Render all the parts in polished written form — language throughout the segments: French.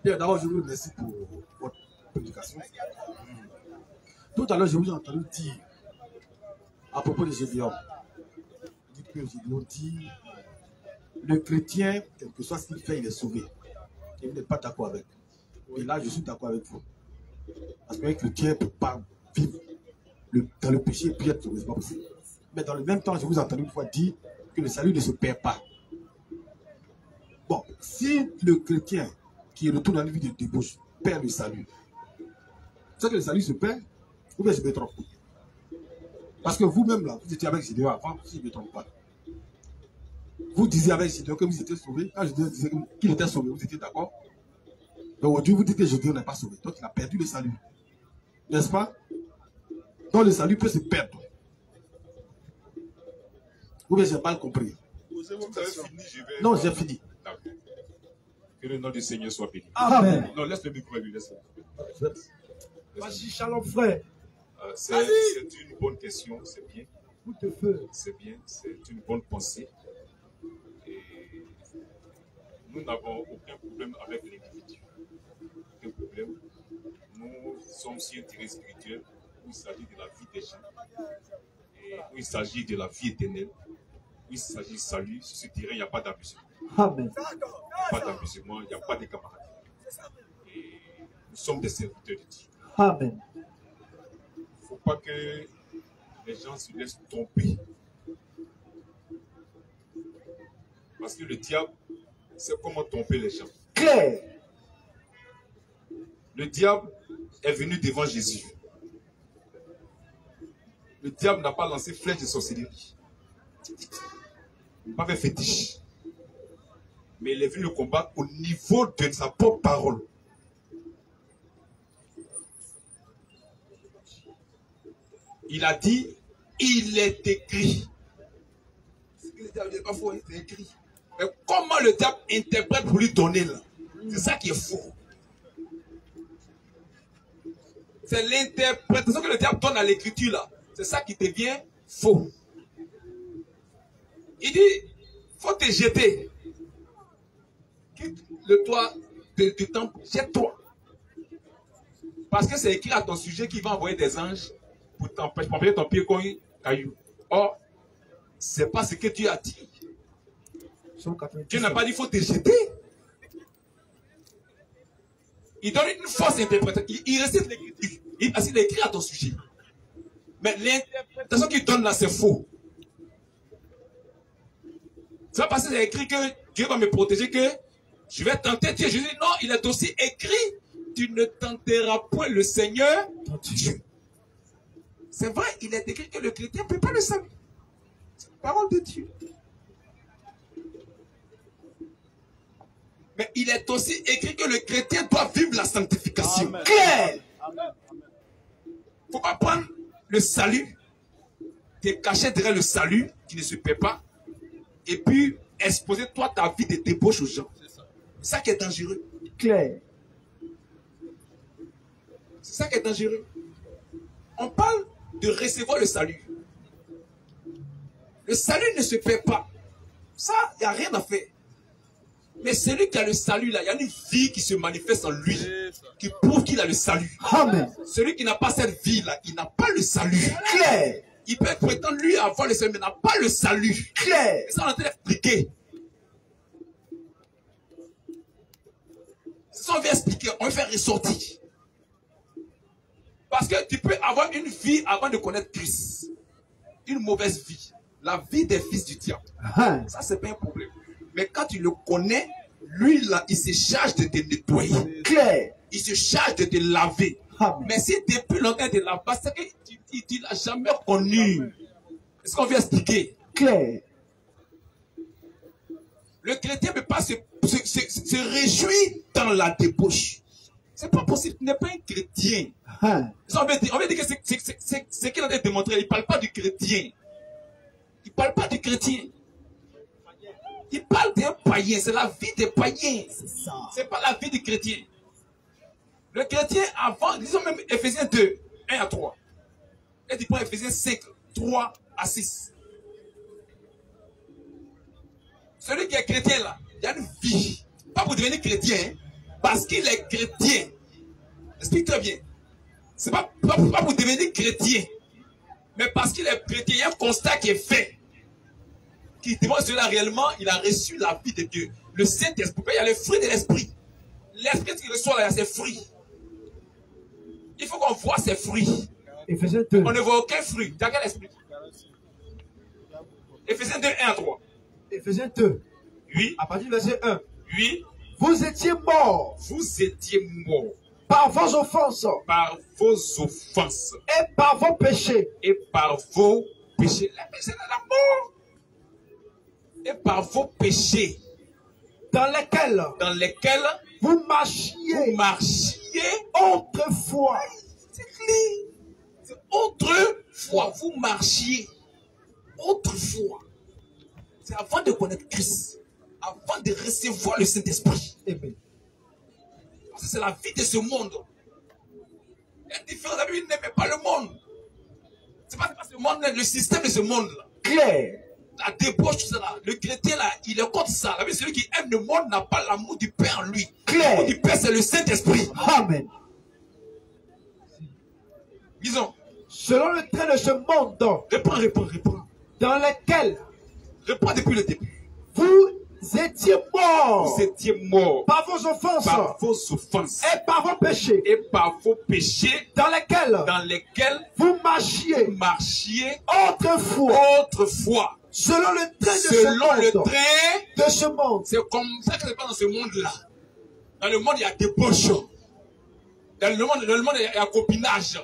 Bien, d'abord, je vous remercie pour votre prédication. Tout à l'heure, je vous ai entendu dire, à propos de Gédéon, dites que Gédéon dit, le chrétien, quel que soit ce qu'il fait, il est sauvé. Et vous n'êtes pas d'accord avec. Et là, je suis d'accord avec vous. Parce qu'un chrétien ne peut pas vivre dans le péché et puis être sauvé, c'est pas possible. Mais dans le même temps, je vous ai entendu une fois dire que le salut ne se perd pas. Bon, si le chrétien qui retourne dans une vie de débauche perd le salut, c'est que le salut se perd, ou bien je me trompe. Parce que vous-même là, vous étiez avec Gédéon avant, si je ne me trompe pas. Vous disiez avec Gédéon que vous étiez sauvé. Quand Gédéon disait qu'il était sauvé, vous étiez d'accord. Mais aujourd'hui, vous dites que Gédéon n'est pas sauvé. Donc il a perdu le salut. N'est-ce pas? Donc le salut peut se perdre. Ou bien j'ai mal compris. Non, j'ai fini. Que le nom du Seigneur soit béni. Amen. Non, laisse le micro à lui. Vas-y, shalom, frère. C'est une bonne question, c'est bien. C'est bien, c'est une bonne pensée. Et nous n'avons aucun problème avec l'individu. Aucun problème. Nous sommes sur un terrain spirituel où il s'agit de la vie des gens. Et où il s'agit de la vie éternelle. Où il s'agit de salut. Sur ce terrain, il n'y a pas d'abusement. Amen. Il n'y a pas d'abusement, il n'y a pas de camarades. Et nous sommes des serviteurs de Dieu. Amen. Il ne faut pas que les gens se laissent tromper. Parce que le diable, c'est comment tromper les gens. Claire. Le diable est venu devant Jésus. Le diable n'a pas lancé flèche de sorcellerie. Il n'a pas fait fétiche. Mais il est venu le combattre au niveau de sa propre parole. Il a dit, il est écrit. Ce que le diable dit, pas faux, c'est écrit. Mais comment le diable interprète pour lui donner là? C'est ça qui est faux. C'est l'interprétation que le diable donne à l'écriture là. C'est ça qui devient faux. Il dit, faut te jeter. Quitte le toit du temple, jette-toi. Parce que c'est écrit à ton sujet qu'il va envoyer des anges pour t'empêcher ton pied comme un caillou. Or, c'est pas ce que Dieu a dit. Dieu n'a pas dit qu'il faut te jeter. Il donne une fausse interprétation. Il récite l'écriture. Il écrit à ton sujet. Mais l'interprétation qu'il donne là, c'est faux. C'est pas parce que c'est écrit que Dieu va me protéger que je vais tenter Dieu. Je dis non, il est aussi écrit. Tu ne tenteras point le Seigneur Dieu. C'est vrai, il est écrit que le chrétien ne peut pas le salut. C'est la parole de Dieu. Mais il est aussi écrit que le chrétien doit vivre la sanctification. Amen. Claire. Amen. Il ne faut pas prendre le salut, te cacher derrière le salut qui ne se paie pas, et puis exposer toi ta vie de débauche aux gens. C'est ça qui est dangereux. Claire. C'est ça qui est dangereux. On parle de recevoir le salut. Le salut ne se fait pas. Ça, il n'y a rien à faire. Mais celui qui a le salut, là, il y a une vie qui se manifeste en lui, qui prouve qu'il a le salut. Amen. Celui qui n'a pas cette vie-là, il n'a pas le salut. Claire. Il peut prétendre lui avoir le salut, mais n'a pas le salut. Claire. Et ça, on est en train d'expliquer. Ça, on vient expliquer, on va faire ressortir. Parce que tu peux avoir une vie avant de connaître Christ. Une mauvaise vie. La vie des fils du diable. Ça, c'est pas un problème. Mais quand tu le connais, lui, là, il se charge de te nettoyer. Claire. Il se charge de te laver. Amen. Mais si depuis longtemps de la base, c'est que tu ne l'as jamais connu. Est-ce qu'on vient expliquer? Claire. Le chrétien ne peut pas se réjouir dans la débauche. C'est pas possible. Tu n'es pas un chrétien. On veut dire que c'est qu'il a démontré. Il ne parle pas du chrétien. Il ne parle pas du chrétien. Il parle d'un païen. C'est la vie des païens. Ce n'est pas la vie du chrétien. Le chrétien avant, disons même Ephésiens 2, 1 à 3. Et tu prends Ephésiens 5, 3 à 6. Celui qui est chrétien là, il y a une vie. Pas pour devenir chrétien. Hein. parce qu'il est chrétien. Explique très bien. C'est pas pour devenir chrétien, mais parce qu'il est chrétien. Il y a un constat qui est fait, qui démontre cela réellement. Il a reçu la vie de Dieu. Le Saint-Esprit, il y a le fruit de l'Esprit. L'Esprit qui reçoit là, il y a ses fruits. Il faut qu'on voit ses fruits. On ne voit aucun fruit. Dans quel esprit? Éphésiens 2, 1 à 3. Éphésiens 2. Oui. À partir du verset 1. Oui. Vous étiez morts. Vous étiez morts. Par vos offenses. Par vos offenses. Et par vos péchés. Et par vos péchés. La péché de la mort. Et par vos péchés. Dans lesquels vous marchiez. Autrefois. C'est clair. Autrefois. Vous marchiez. Autrefois. C'est avant de connaître Christ. Avant de recevoir le Saint-Esprit. Parce que c'est la vie de ce monde. Il y a une différence. La Bible n'aimait pas le monde. C'est pas ce monde, le système de ce monde-là. Clair. La débauche, tout ça là. Le chrétien là, il est contre ça. La Bible, celui qui aime le monde n'a pas l'amour du Père en lui. Clair. L'amour du Père, c'est le Saint-Esprit. Amen. Disons. Selon le train de ce monde. Réponds. Dans lequel. Réponds depuis le début. Vous étiez morts. Vous étiez morts. Par vos offenses. Par vos offenses. Et par vos péchés. Et par vos péchés. Dans lesquels. Vous marchiez. Autrefois. Selon le train de ce monde. C'est comme ça que c'est pas dans ce monde-là. Dans le monde, il y a débauche. Dans le monde, il y a copinage.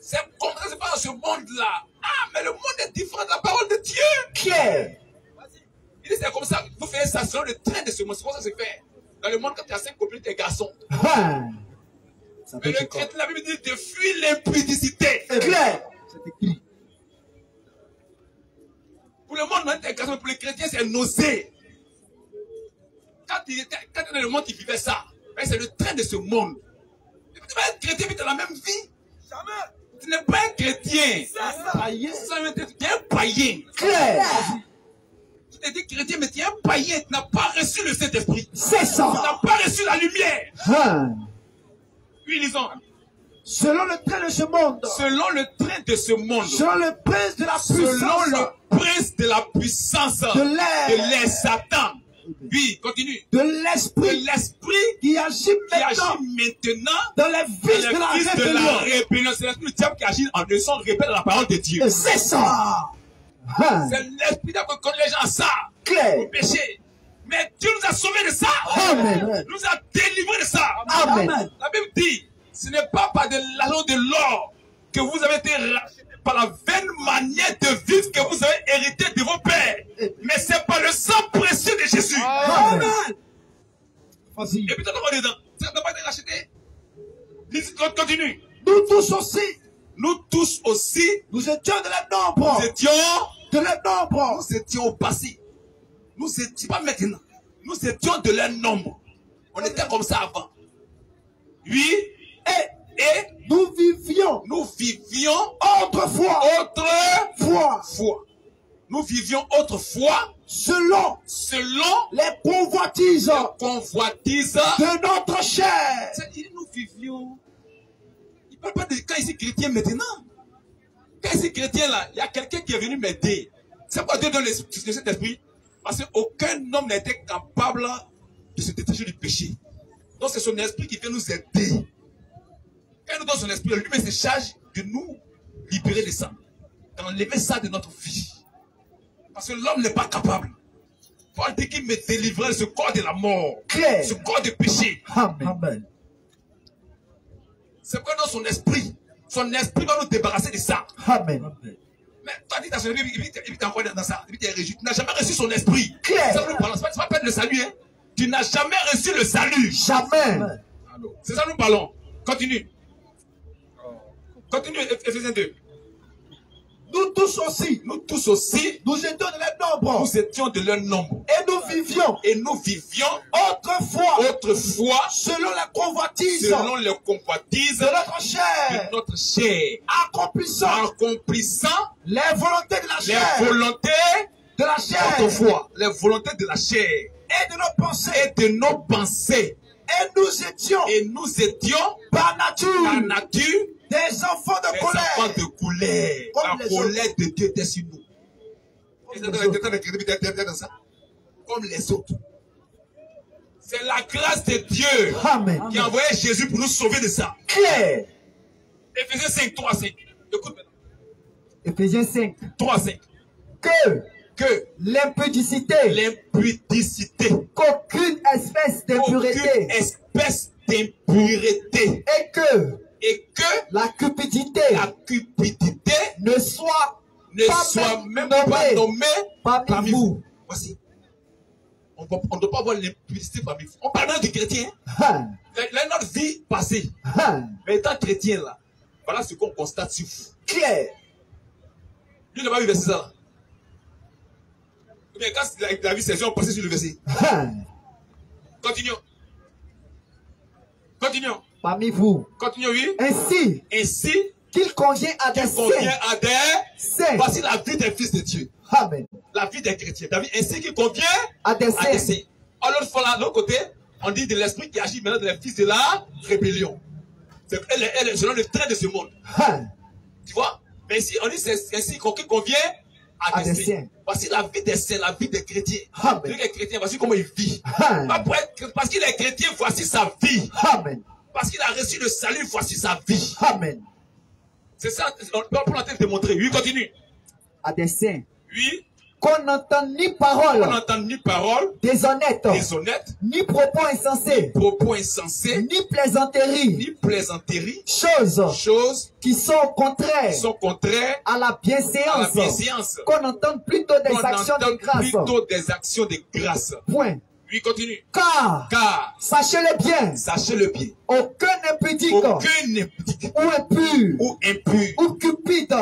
C'est comme ça que c'est pas dans ce monde-là. Ah, mais le monde est différent de la parole de Dieu. Claire. Il dit c'est comme ça. Vous faites ça selon le train de ce monde. C'est pour ça que c'est fait. Dans le monde, quand tu as 5 copines, tu es garçon. Mais le chrétien, la Bible dit de fuir l'impudicité. Claire. C'est écrit. Pour le monde, non, tu es garçon. Pour les chrétiens, c'est nausée. Quand tu étais dans le monde qui vivait ça, c'est le train de ce monde. Tu n'es pas un chrétien, mais tu as la même vie. Jamais. Tu n'es pas un chrétien. Tu es un païen. Claire. Tu t'es dit chrétien, mais tu es un païen. Tu n'as pas reçu le Saint-Esprit. C'est ça. Tu n'as pas reçu la lumière. Oui, lisons. Selon le train de ce monde. Selon le train de ce monde. Selon le prince de la puissance. Selon le prince de la puissance. De l'air. Satan. Oui, continue. De l'esprit qui agit maintenant dans les fils de la rébellion. C'est l'esprit du diable qui agit en ne sont rebelles à la parole de Dieu. C'est ça. C'est l'esprit qui conduit les gens à ça. Claire. Au péché. Mais Dieu nous a sauvés de ça. Amen. Nous a délivrés de ça. Amen. La Bible dit, ce n'est pas par de l'argent de l'or que vous avez été rachetés par la vaine manière de vivre que vous avez hérité de vos pères. Mais c'est par le sang précieux de Jésus. Amen. Et puis, tu as dedans. Ça n'a pas été racheté. Continue. Nous tous aussi. Nous étions de la nombre. Nous étions au passé. Nous étions pas maintenant. Nous étions de leur nombre. On était comme ça avant. Oui. Et nous vivions autrefois. Nous vivions autrefois selon les convoitises de notre chair. C'est-à-dire nous vivions. Il ne parle pas de quand ici chrétien maintenant. Quand ici chrétien là, il y a quelqu'un qui est venu m'aider. C'est pas Dieu donne le Saint-Esprit. Parce qu'aucun homme n'était capable de se détacher du péché. Donc c'est son esprit qui vient nous aider. Quand il nous donne son esprit, lui-même se charge de nous libérer de ça. D'enlever ça de notre vie. Parce que l'homme n'est pas capable. Paul dit qu'il me délivrait de ce corps de la mort. Claire. Ce corps de péché. Amen. C'est pourquoi dans son esprit va nous débarrasser de ça. Amen. Mais toi, tu as son esprit, il est encore dans ça. Tu n'as jamais reçu son esprit. Claire. Ça nous parlons. C'est pas peine le salut. Hein. Tu n'as jamais reçu le salut. Jamais. C'est ça nous parlons. Continue. Continue, Éphésiens 2. Nous tous aussi. Nous étions de leur nombre. Nous étions de leur nombre. Et nous vivions. Autrefois. Selon les convoitises. De notre chair. Accomplissant. Les volontés de la chair. Autrefois. Les volontés de la chair. Et de nos pensées. Et nous étions par nature des enfants de colère. La colère de Dieu était sur nous. Comme les autres. C'est la grâce de Dieu qui a envoyé Jésus pour nous sauver de ça. Claire. Éphésiens 5, 3, 5. Écoute maintenant. Éphésiens 5. 3, 5. Que l'impudicité, qu'aucune espèce d'impureté, et que la cupidité ne soit même pas nommée parmi vous. Voici. On ne doit pas voir l'impudicité parmi vous. On parle du chrétien. Notre vie passée. Mais étant chrétien là, voilà ce qu'on constate sur vous. Claire. Lui n'a pas vu verset ça là. Mais quand la vie c'est on passait sur le verset. Continuons. Continuons. Parmi vous. Continuons, oui. Ainsi qu'il convient à des saints. Voici la vie des fils de Dieu. Amen. La vie des chrétiens. Ainsi qu'il convient à des saints. Alors, de l'autre côté, on dit de l'esprit qui agit maintenant dans les fils de la rébellion. Elle est selon le train de ce monde. Tu vois? Mais ici, on dit c'est ainsi qu'il convient à des saints. Voici la vie des saints, la vie des chrétiens. Les chrétiens, voici comment il vit. Parce qu'il est chrétien, voici sa vie. Amen. Parce qu'il a reçu le salut, voici sa vie. Amen. C'est ça, on peut te démontrer. Oui, continue. À des saints. Oui. Qu'on n'entende ni parole déshonnête, ni propos insensés, ni plaisanterie, choses qui sont contraires à la bienséance, qu'on entende plutôt des actions de grâce. Point. Oui, continue. Car sachez-le bien, aucun impudique, ou impur, ou cupide,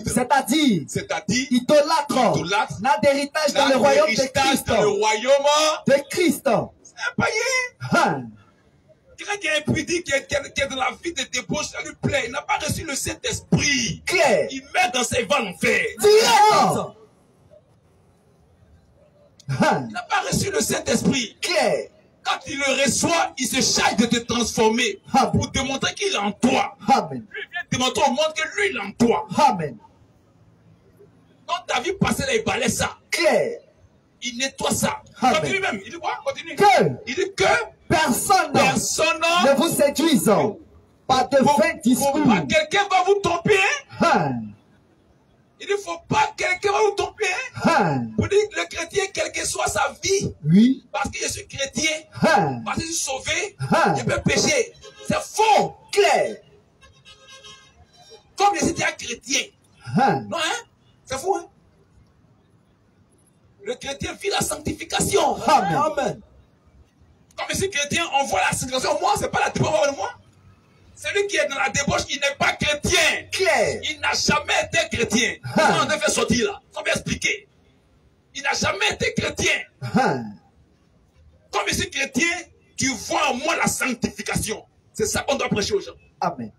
c'est-à-dire idolâtre, n'a d'héritage dans le royaume de Christ. C'est un païen. Quelqu'un qui est impudique, qui est dans la vie de débauche, ça lui plaît. Il n'a pas reçu le Saint-Esprit. Claire. Il meurt dans ses vannes en fait. Il n'a pas reçu le Saint-Esprit. Claire. Quand il le reçoit, il se charge de te transformer pour te montrer qu'il est en toi. Amen. Lui vient te montrer au monde que lui il est en toi. Amen. Quand ta vie passée là, il balaie ça. Claire. Il nettoie ça. Amen. Continue même. Il dit quoi? Continue. Il dit que personne ne vous séduise par de vains discours. Quelqu'un va vous tromper. Il ne faut pas que quelqu'un va vous tromper. Vous dites que le chrétien, quelle que soit sa vie, oui. Parce que je suis chrétien, parce que je suis sauvé, je peux pécher. C'est faux. Claire. Comme si c'était un chrétien. Non, hein? C'est faux, hein? Le chrétien vit la sanctification. Amen. Comme je suis chrétien, on voit la sanctification. Moi, c'est pas la débauche de moi. Celui qui est dans la débauche, il n'est pas chrétien. Claire. Il n'a jamais été chrétien. On devait sortir là. On va expliquer. Il n'a jamais été chrétien. Comme je suis chrétien, tu vois en moi la sanctification. C'est ça qu'on doit prêcher aux gens. Amen.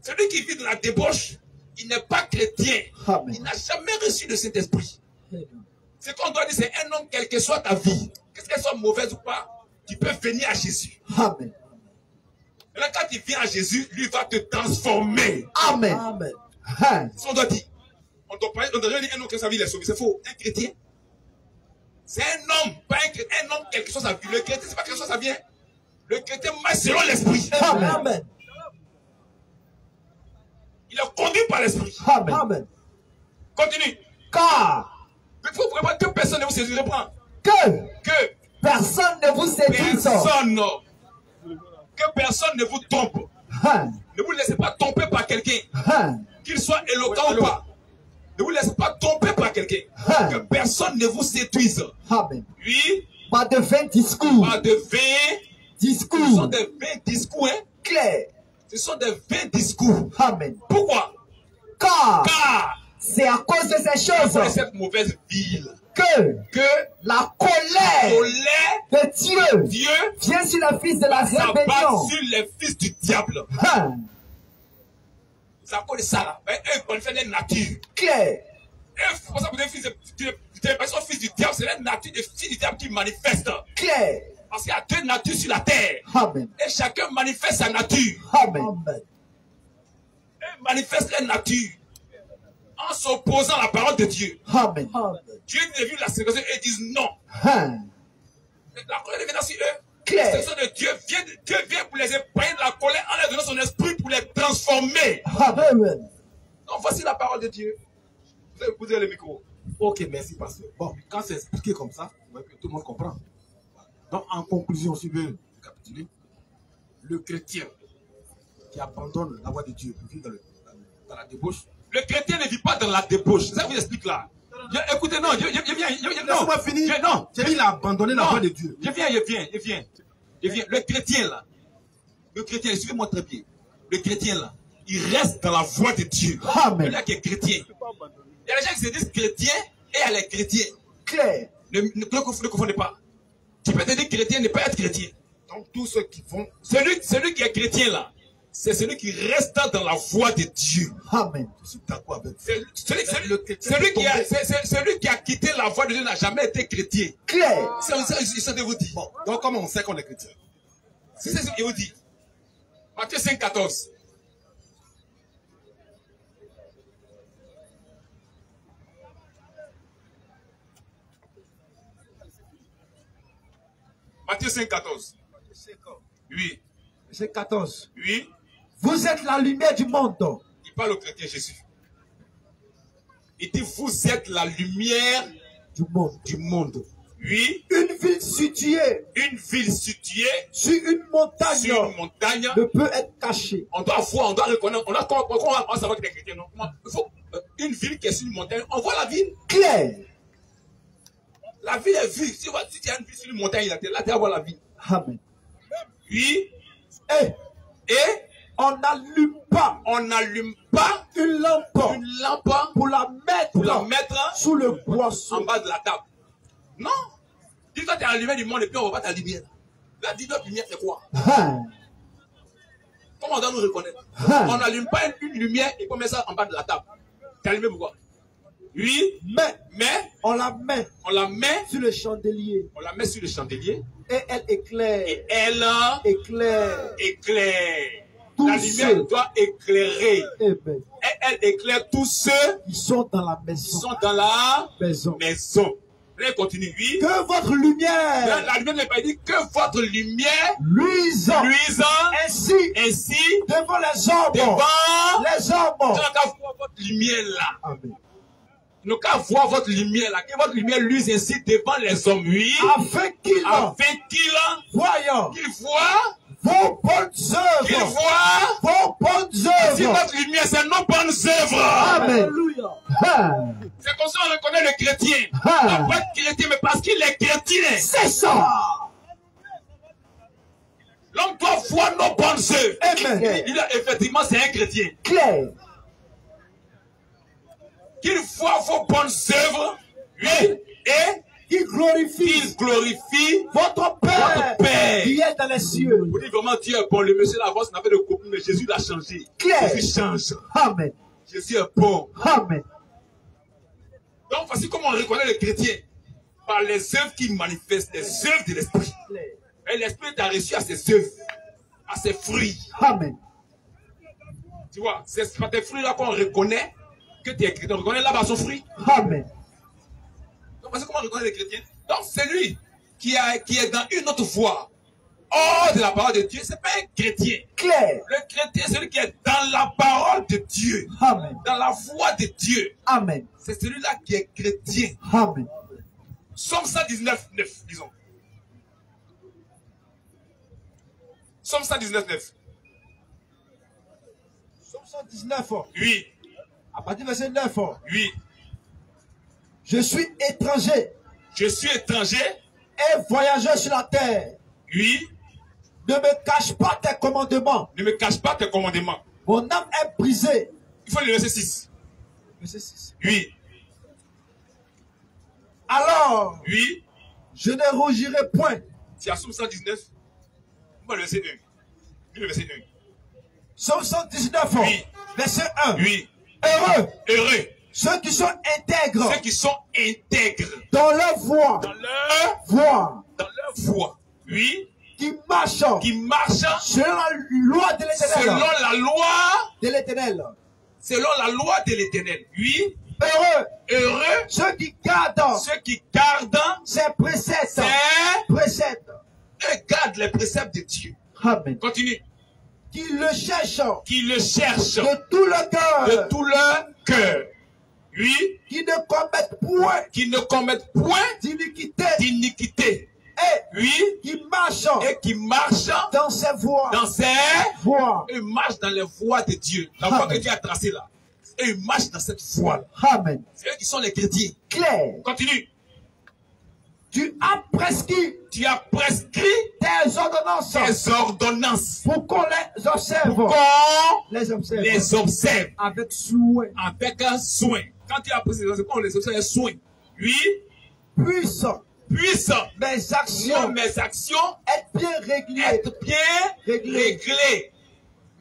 Celui qui vit dans la débauche, il n'est pas chrétien. Amen. Il n'a jamais reçu le Saint-Esprit. Ce qu'on doit dire, c'est un homme, quelle que soit ta vie, qu'elle soit mauvaise ou pas, tu peux venir à Jésus. Amen. Et là, quand tu viens à Jésus, lui va te transformer. Amen. C'est ce qu'on doit dire. On doit dire un homme que sa vie est sauvée. C'est faux. Un chrétien, c'est un homme, pas un homme, quelque chose à vie. Le chrétien, c'est pas quelque chose à bien. Le chrétien marche selon l'esprit. Amen. Il est conduit par l'esprit. Amen. Continue. Car il faut vraiment que personne ne vous séduise. Reprends. Que personne ne vous séduise. Que personne ne vous trompe. Ne vous laissez pas tromper par quelqu'un. Qu'il soit éloquent ou pas. Ne vous laissez pas tromper par quelqu'un. Que personne ne vous séduise. Amen. Oui. Pas de vains discours. Pas de vains discours. Ce sont des vains discours, hein. Claire. Ce sont des vains discours. Amen. Pourquoi? Car c'est à cause de ces choses. De cette mauvaise ville. Que la colère de Dieu vient sur les fils de la rébellion. Sur les fils du diable. C'est à cause de ça là. Eux, ils fait des natures. Claire. C'est pour ça que les fils du diable, c'est la nature des fils du diable qui manifestent. Claire. Parce qu'il y a deux natures sur la terre. Amen. Et chacun manifeste sa nature. Amen. Et manifeste la nature en s'opposant à la parole de Dieu. Amen. Dieu dit de vivre la circoncision et ils disent non. La colère vient sur eux. Claire. La circoncision de Dieu vient pour les épargner de la colère en leur donnant son esprit pour les transformer. Amen. Donc voici la parole de Dieu. Vous avez le micro. Ok, merci, pasteur. Bon, quand c'est expliqué comme ça, tout le monde comprend. Donc, en conclusion, si vous voulez récapituler, le chrétien qui abandonne la voie de Dieu pour vivre dans la débauche. Le chrétien ne vit pas dans la débauche. Ça vous explique là. Écoutez, non, je viens. Laisse-moi finir. Non, j'ai dit il a abandonné la voie de Dieu. Je viens. Le chrétien là, suivez-moi très bien. Le chrétien là, il reste dans la voie de Dieu. Amen. Il y a qui est chrétien. Il y a des gens qui se disent chrétiens et il y a les chrétiens. Claire. Ne confondez pas. Tu peux te dire chrétien, ne pas être chrétien. Donc tous ceux qui vont... Celui qui est chrétien là, c'est celui qui reste dans la voie de Dieu. Amen. Je suis d'accord avec Celui qui a quitté la voie de Dieu n'a jamais été chrétien. Claire. C'est ça que vous dit. Bon, donc comment on sait qu'on est chrétien? C'est ce qu'il vous dit. Matthieu 5, 14. Matthieu 5, 14. Oui. Verset 14. Oui. Vous êtes la lumière du monde. Il parle au chrétien Jésus. Il dit, vous êtes la lumière du monde. Oui. Une ville située sur une montagne ne peut être cachée. On doit voir, on doit reconnaître, on doit savoir que les chrétiens, non? Une ville qui est sur une montagne, on voit la ville. Claire. La ville est vue. Si tu as une ville sur une montagne, là, tu vas voir la ville. Amen. Oui. Et on n'allume pas une lampe pour la mettre sous le boisseau en bas de la table. Non. Dis-toi, tu es la lumière du monde et puis on ne voit pas ta lumière. Là, dis notre lumière, c'est quoi? Comment on doit nous reconnaître? On n'allume pas une lumière et on met ça en bas de la table. Tu es allumé pourquoi? Oui, mais on la met sur le chandelier. On la met sur le chandelier. Et elle éclaire. Et elle éclaire. La lumière doit éclairer. Et elle éclaire tous ceux qui sont dans la maison. maison. Elle continue. Oui. Que votre lumière. La lumière n'est pas dit que votre lumière luise ainsi devant les hommes. Tu n'as qu'à voir votre lumière là. Amen. Nous qu'à voir votre lumière là, que votre lumière luise ainsi devant les hommes, oui. Afin qu'ils voient vos bonnes œuvres. Qu'ils voient vos bonnes œuvres. Si votre lumière, c'est nos bonnes œuvres. Amen. C'est comme ça qu'on reconnaît le chrétien. On peut être chrétien, mais parce qu'il est chrétien. C'est ça. L'homme doit voir nos bonnes œuvres. Amen. Effectivement, c'est un chrétien. Claire. Qu'il voit vos bonnes œuvres, oui, et qu'il glorifie votre Père qui est dans les cieux. Vous dites vraiment Dieu est bon. Le monsieur là-bas n'avait de copine, mais Jésus l'a changé. Claire. Jésus change. Amen. Jésus est bon. Amen. Donc voici comment on reconnaît le chrétien. Par les œuvres qui manifestent, les œuvres de l'esprit. Et l'esprit t'a reçu à ses œuvres, à ses fruits. Amen. Tu vois, c'est par tes fruits là qu'on reconnaît que tu es chrétien. On reconnaît là-bas son fruit. Amen. Donc voici comment on reconnaît le chrétien. Donc celui qui est dans une autre voie, hors de la parole de Dieu, c'est pas un chrétien. Claire. Le chrétien, c'est celui qui est dans la parole de Dieu. Amen. Dans la voie de Dieu. Amen. C'est celui-là qui est chrétien. Amen. Somme 119, 9, disons. Somme 119, 9. Somme 119. Oui. À partir du verset 9. Oui. Je suis étranger. Je suis étranger. Et voyageur sur la terre. Oui. Ne me cache pas tes commandements. Ne me cache pas tes commandements. Mon âme est brisée. Il faut le verset 6. Verset 6. Oui. Alors. Oui. Je ne rougirai point. C'est à Somme 119. On va le verset 1. Le verset 1. Somme 119. Oui. Verset 1. Oui. Heureux. Heureux. Ceux qui sont intègres. Ceux qui sont intègres. Dans leur voie. Dans leur voie. Dans leur voie. Oui. Oui. Qui marche selon la loi de l'Éternel. Selon la loi de l'Éternel. Selon la loi de l'Éternel. Oui. Heureux ceux qui gardent ses préceptes. Eux gardent les préceptes de Dieu. Amen. Continue. Qui le cherchent. De tout leur cœur. De tout leur cœur. Oui. Qui ne commettent point d'iniquité. Et oui. Qui marchent dans ses voies. Ils marchent dans les voies de Dieu. La voie que Dieu a tracée là. Et ils marchent dans cette voie. Amen. C'est eux qui sont les chrétiens. Claire. Continue. Tu as prescrit tes ordonnances. Pour qu'on les observe. Les observe. Avec soin. Avec un soin. Quand tu as prescrit les ordonnances, on les observe avec soin. Oui. Puissant. Mes actions. Être bien réglées.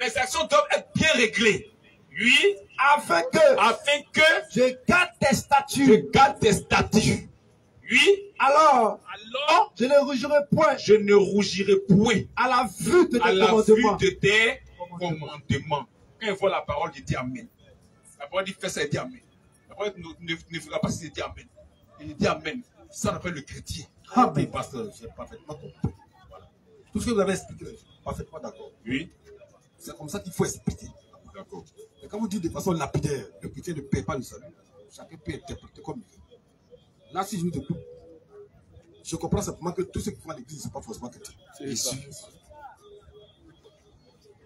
Mes actions doivent être bien réglées. Oui. Afin que je garde tes statuts. Oui. Alors, je ne rougirai point. À la vue de tes commandements. Quand il voit la parole, il dit Amen. La parole dit fais ça, il dit Amen. La parole ne fera pas ça, il dit Amen. Il dit Amen. Ça on appelle le chrétien. Amen. Pasteur, j'ai parfaitement compris. Voilà. Tout ce que vous avez expliqué, je suis parfaitement d'accord. Oui. C'est comme ça qu'il faut expliquer. D'accord. Et quand vous dites de façon lapidaire, le chrétien ne paie pas le salut, chacun peut interpréter comme il veut. Là, si je vous écoute, je comprends simplement que tout ce qui font à l'église, ce n'est pas forcément chrétien. C'est sûr.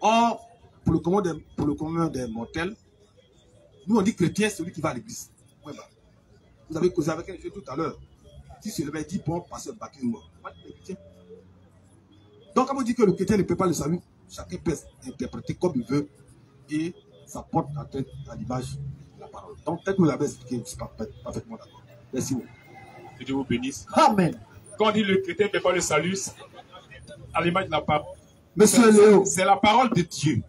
Or, pour le commun des mortels, nous on dit chrétien, c'est celui qui va à l'église. Ouais, bah. Vous avez causé avec un jeu tout à l'heure. Si c'est le mec dit, bon, pasteur, baptise-moi. Donc, quand on dit que le chrétien ne peut pas le salut, chacun peut interpréter comme il veut et ça porte à l'image de la parole. Donc, peut-être que vous l'avez expliqué, je suis parfaitement d'accord. Merci beaucoup. Que Dieu vous bénisse. Amen. Quand on dit le chrétien ne peut pas le salut, à l'image de la parole. Monsieur Léo. C'est la parole de Dieu.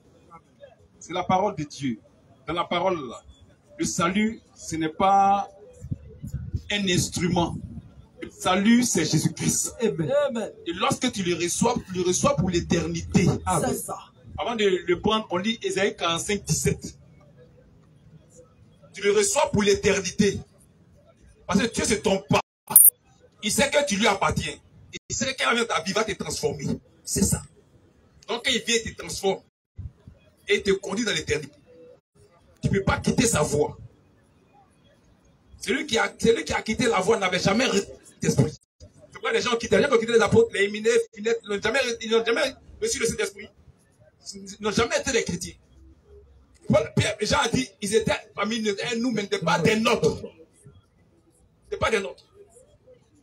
C'est la parole de Dieu. Dans la parole, là, le salut, ce n'est pas un instrument. Le salut, c'est Jésus-Christ. Amen. Et lorsque tu le reçois pour l'éternité. C'est ça. Avant de le prendre, on lit Ésaïe 45, 17. Tu le reçois pour l'éternité. Parce que Dieu ne se trompe pas. Il sait que tu lui appartiens. Il sait que quand il vient ta vie, il va te transformer. C'est ça. Donc quand il vient, il te transforme. Et il te conduit dans l'éternité. Tu ne peux pas quitter sa voie. Celui qui a quitté la voie n'avait jamais d'esprit. C'est pourquoi les gens qui ont quitté les apôtres, les éminents, ils n'ont jamais reçu le Saint-Esprit. Ils n'ont jamais été des chrétiens. Pierre, Jean a dit, ils étaient parmi nous, mais pas des nôtres. Ce n'est pas des nôtres.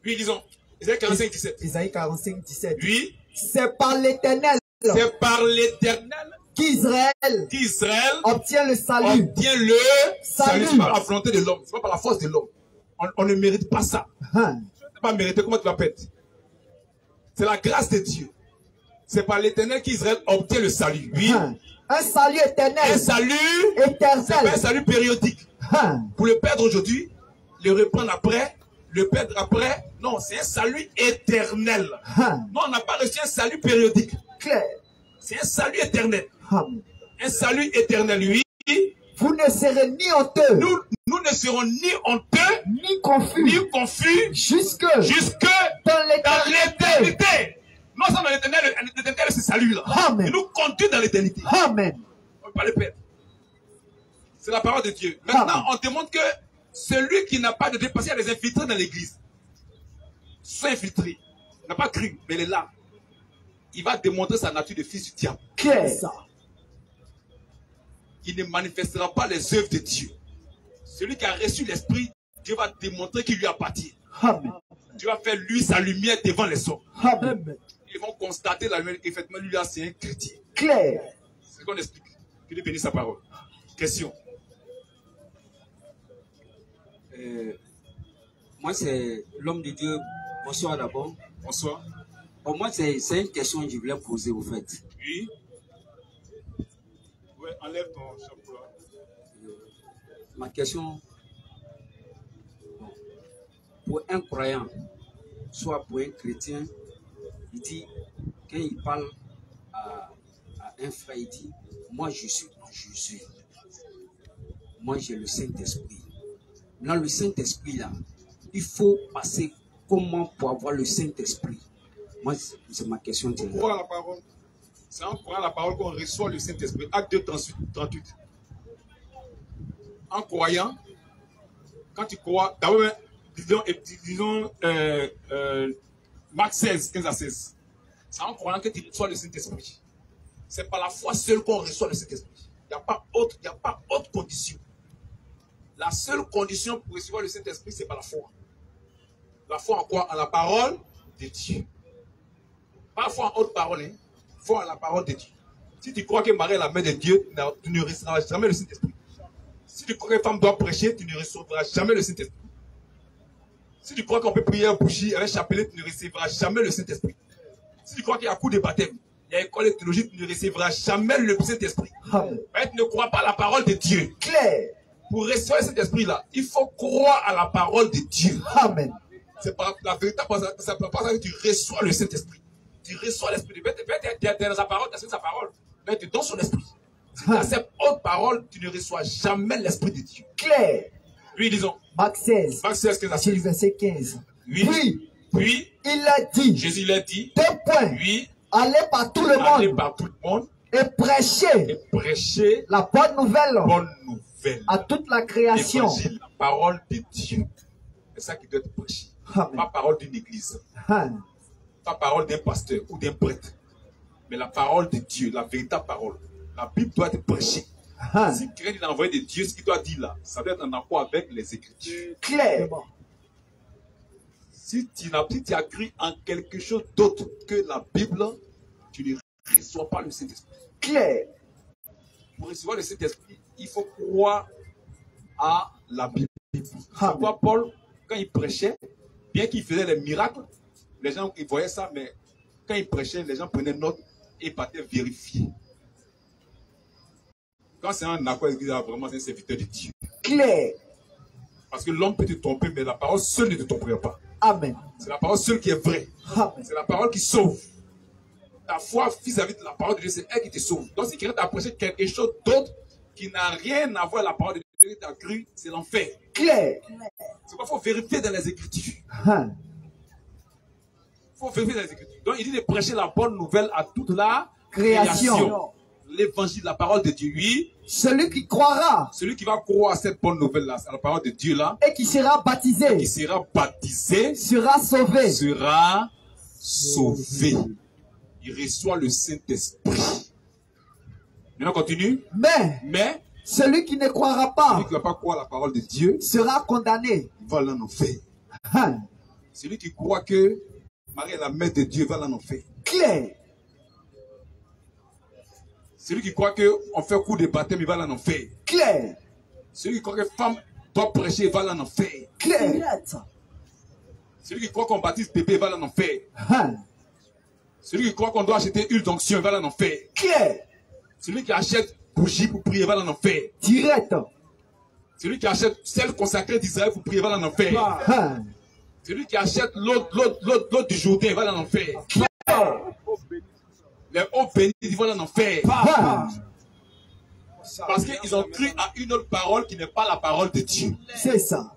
Oui, disons, Ésaïe 45, 17. Ésaïe 45, 17. Oui. C'est par l'Éternel. C'est par l'Éternel qu'Israël obtient le salut. C'est par la volonté de l'homme. Ce n'est pas par la force de l'homme. On ne mérite pas ça. Ce n'est pas mérité. Comment tu vas perdre? C'est la grâce de Dieu. C'est par l'Éternel qu'Israël obtient le salut. Oui. Un salut éternel. Un salut éternel. C'est pas un salut périodique. Pour le perdre aujourd'hui, le reprendre après, le perdre après. Non, c'est un salut éternel. Non, on n'a pas reçu un salut périodique. Claire. C'est un salut éternel. Un salut éternel, oui. Vous ne serez ni honteux. Nous ne serons ni honteux, ni confus, jusque dans l'éternité. Nous sommes dans l'éternel, l'éternel c'est salut-là. Il nous conduit dans l'éternité. Amen. On ne peut pas le perdre. C'est la parole de Dieu. Maintenant, on te montre que celui qui n'a pas de dépassé, il y a des infiltrés dans l'église. Sont infiltrés. Il n'a pas cru, mais il est là. Il va démontrer sa nature de fils du diable. Qu'est-ce ça? Il ne manifestera pas les œuvres de Dieu. Celui qui a reçu l'esprit, Dieu va démontrer qu'il lui appartient. Amen. Dieu va faire lui sa lumière devant les hommes. Amen. Ils vont constater la lumière qu'effectivement lui là c'est un chrétien. Claire. C'est ce qu'on explique. Que Dieu bénisse sa parole. Question. Moi c'est l'homme de Dieu. Bonsoir d'abord. Bonsoir. Bon, moi c'est une question que je voulais poser au fait. Oui. Ouais, enlève ton chapeau là. Ma question, pour un croyant, soit pour un chrétien, Il dit, quand il parle à un frère, il dit, moi je suis en Jésus. Moi j'ai le Saint-Esprit. Maintenant le Saint-Esprit là, il faut passer comment pour avoir le Saint-Esprit? Moi c'est ma question. On croit à la parole. C'est en croyant à la parole qu'on reçoit le Saint-Esprit. Acte 2, 38. En croyant, quand tu crois, d'abord, disons Marc 16, 15 à 16. C'est en croyant que tu reçois le Saint-Esprit. C'est par la foi seule qu'on reçoit le Saint-Esprit. Il n'y a pas autre condition. La seule condition pour recevoir le Saint-Esprit, c'est par la foi. La foi en quoi? En la parole de Dieu. Pas la foi en haute parole, hein. Foi en la parole de Dieu. Si tu crois que Marie est la mère de Dieu, tu ne recevras jamais le Saint-Esprit. Si tu crois qu'une femme doit prêcher, tu ne recevras jamais le Saint-Esprit. Si tu crois qu'on peut prier un bougie avec un chapelet, tu ne recevras jamais le Saint-Esprit. Si tu crois qu'il y a un coup de baptême, il y a une école de théologie, tu ne recevras jamais le Saint-Esprit. Tu ne crois pas à la parole de Dieu. Claire. Pour recevoir cet esprit-là, il faut croire à la parole de Dieu. Amen. C'est pas la vérité, c'est pas ça que tu reçois le Saint-Esprit. Tu reçois l'esprit de Dieu. Tu es dans sa parole, tu acceptes sa parole. Mais tu es dans son esprit. Si tu acceptes autre parole, tu ne reçois jamais l'esprit de Dieu. Claire. Oui, disons. Marc 16. Marc 16, 15 à 16. C'est le verset 15. Oui. Puis, il a dit. Jésus l'a dit. 2 points. Oui. Allez par tout le monde. Allez par tout le monde. Et prêchez. Et prêchez. La bonne nouvelle. Bonne nouvelle. À toute la création. L'évangile, la parole de Dieu. C'est ça qui doit être prêché. Pas parole d'une église. Pas parole d'un pasteur ou d'un prêtre. Mais la parole de Dieu, la véritable parole. La Bible doit être prêchée. Si quelqu'un est envoyé de Dieu, ce qu'il doit dire là, ça doit être en accord avec les Écritures. Claire. Si tu as cru en quelque chose d'autre que la Bible, tu ne reçois pas le Saint-Esprit. Claire. Pour recevoir le Saint-Esprit, il faut croire à la Bible. C'est pourquoi Paul, quand il prêchait, bien qu'il faisait les miracles, les gens ils voyaient ça, mais quand il prêchait, les gens prenaient note et partaient vérifier. Quand c'est un accord, ils disent vraiment c'est un serviteur de Dieu. Claire. Parce que l'homme peut te tromper, mais la parole seule ne te trompera pas. Amen. C'est la parole seule qui est vraie. C'est la parole qui sauve. Ta foi vis-à-vis de la parole de Dieu, c'est elle qui te sauve. Donc si quelqu'un t'a prêché quelque chose d'autre qui n'a rien à voir avec la parole de Dieu que tu as cru, c'est l'enfer. Claire. C'est pourquoi il faut vérifier dans les Écritures. Il faut vérifier dans les Écritures. Donc il dit de prêcher la bonne nouvelle à toute la création. L'évangile, la parole de Dieu, oui. Celui qui croira. Celui qui va croire à cette bonne nouvelle-là, à la parole de Dieu-là. Et qui sera baptisé. Qui sera baptisé. Sera sauvé. Sera sauvé. Il reçoit le Saint-Esprit. Maintenant, on continue. Mais. Celui qui ne croira pas. Celui qui ne va pas croire à la parole de Dieu. Sera condamné. Va en enfer. Celui qui croit que Marie est la mère de Dieu va en enfer. Claire. Celui qui croit qu'on fait coup de baptême, il va en enfer. Claire. Celui qui croit que femme doit prêcher, il va en enfer. Claire. Celui qui croit qu'on baptise bébé, il va en enfer. Celui qui croit qu'on doit acheter huile d'onction, il va en enfer. Claire. Celui qui achète bougie pour prier, il va en enfer. Direct. Celui qui achète sel consacré d'Israël pour prier, il va en enfer. Celui qui achète l'eau du Jourdain, il va en enfer. Les eaux bénies, ils vont en enfer. Parce qu'ils ont cru à une autre parole qui n'est pas la parole de Dieu. C'est ça.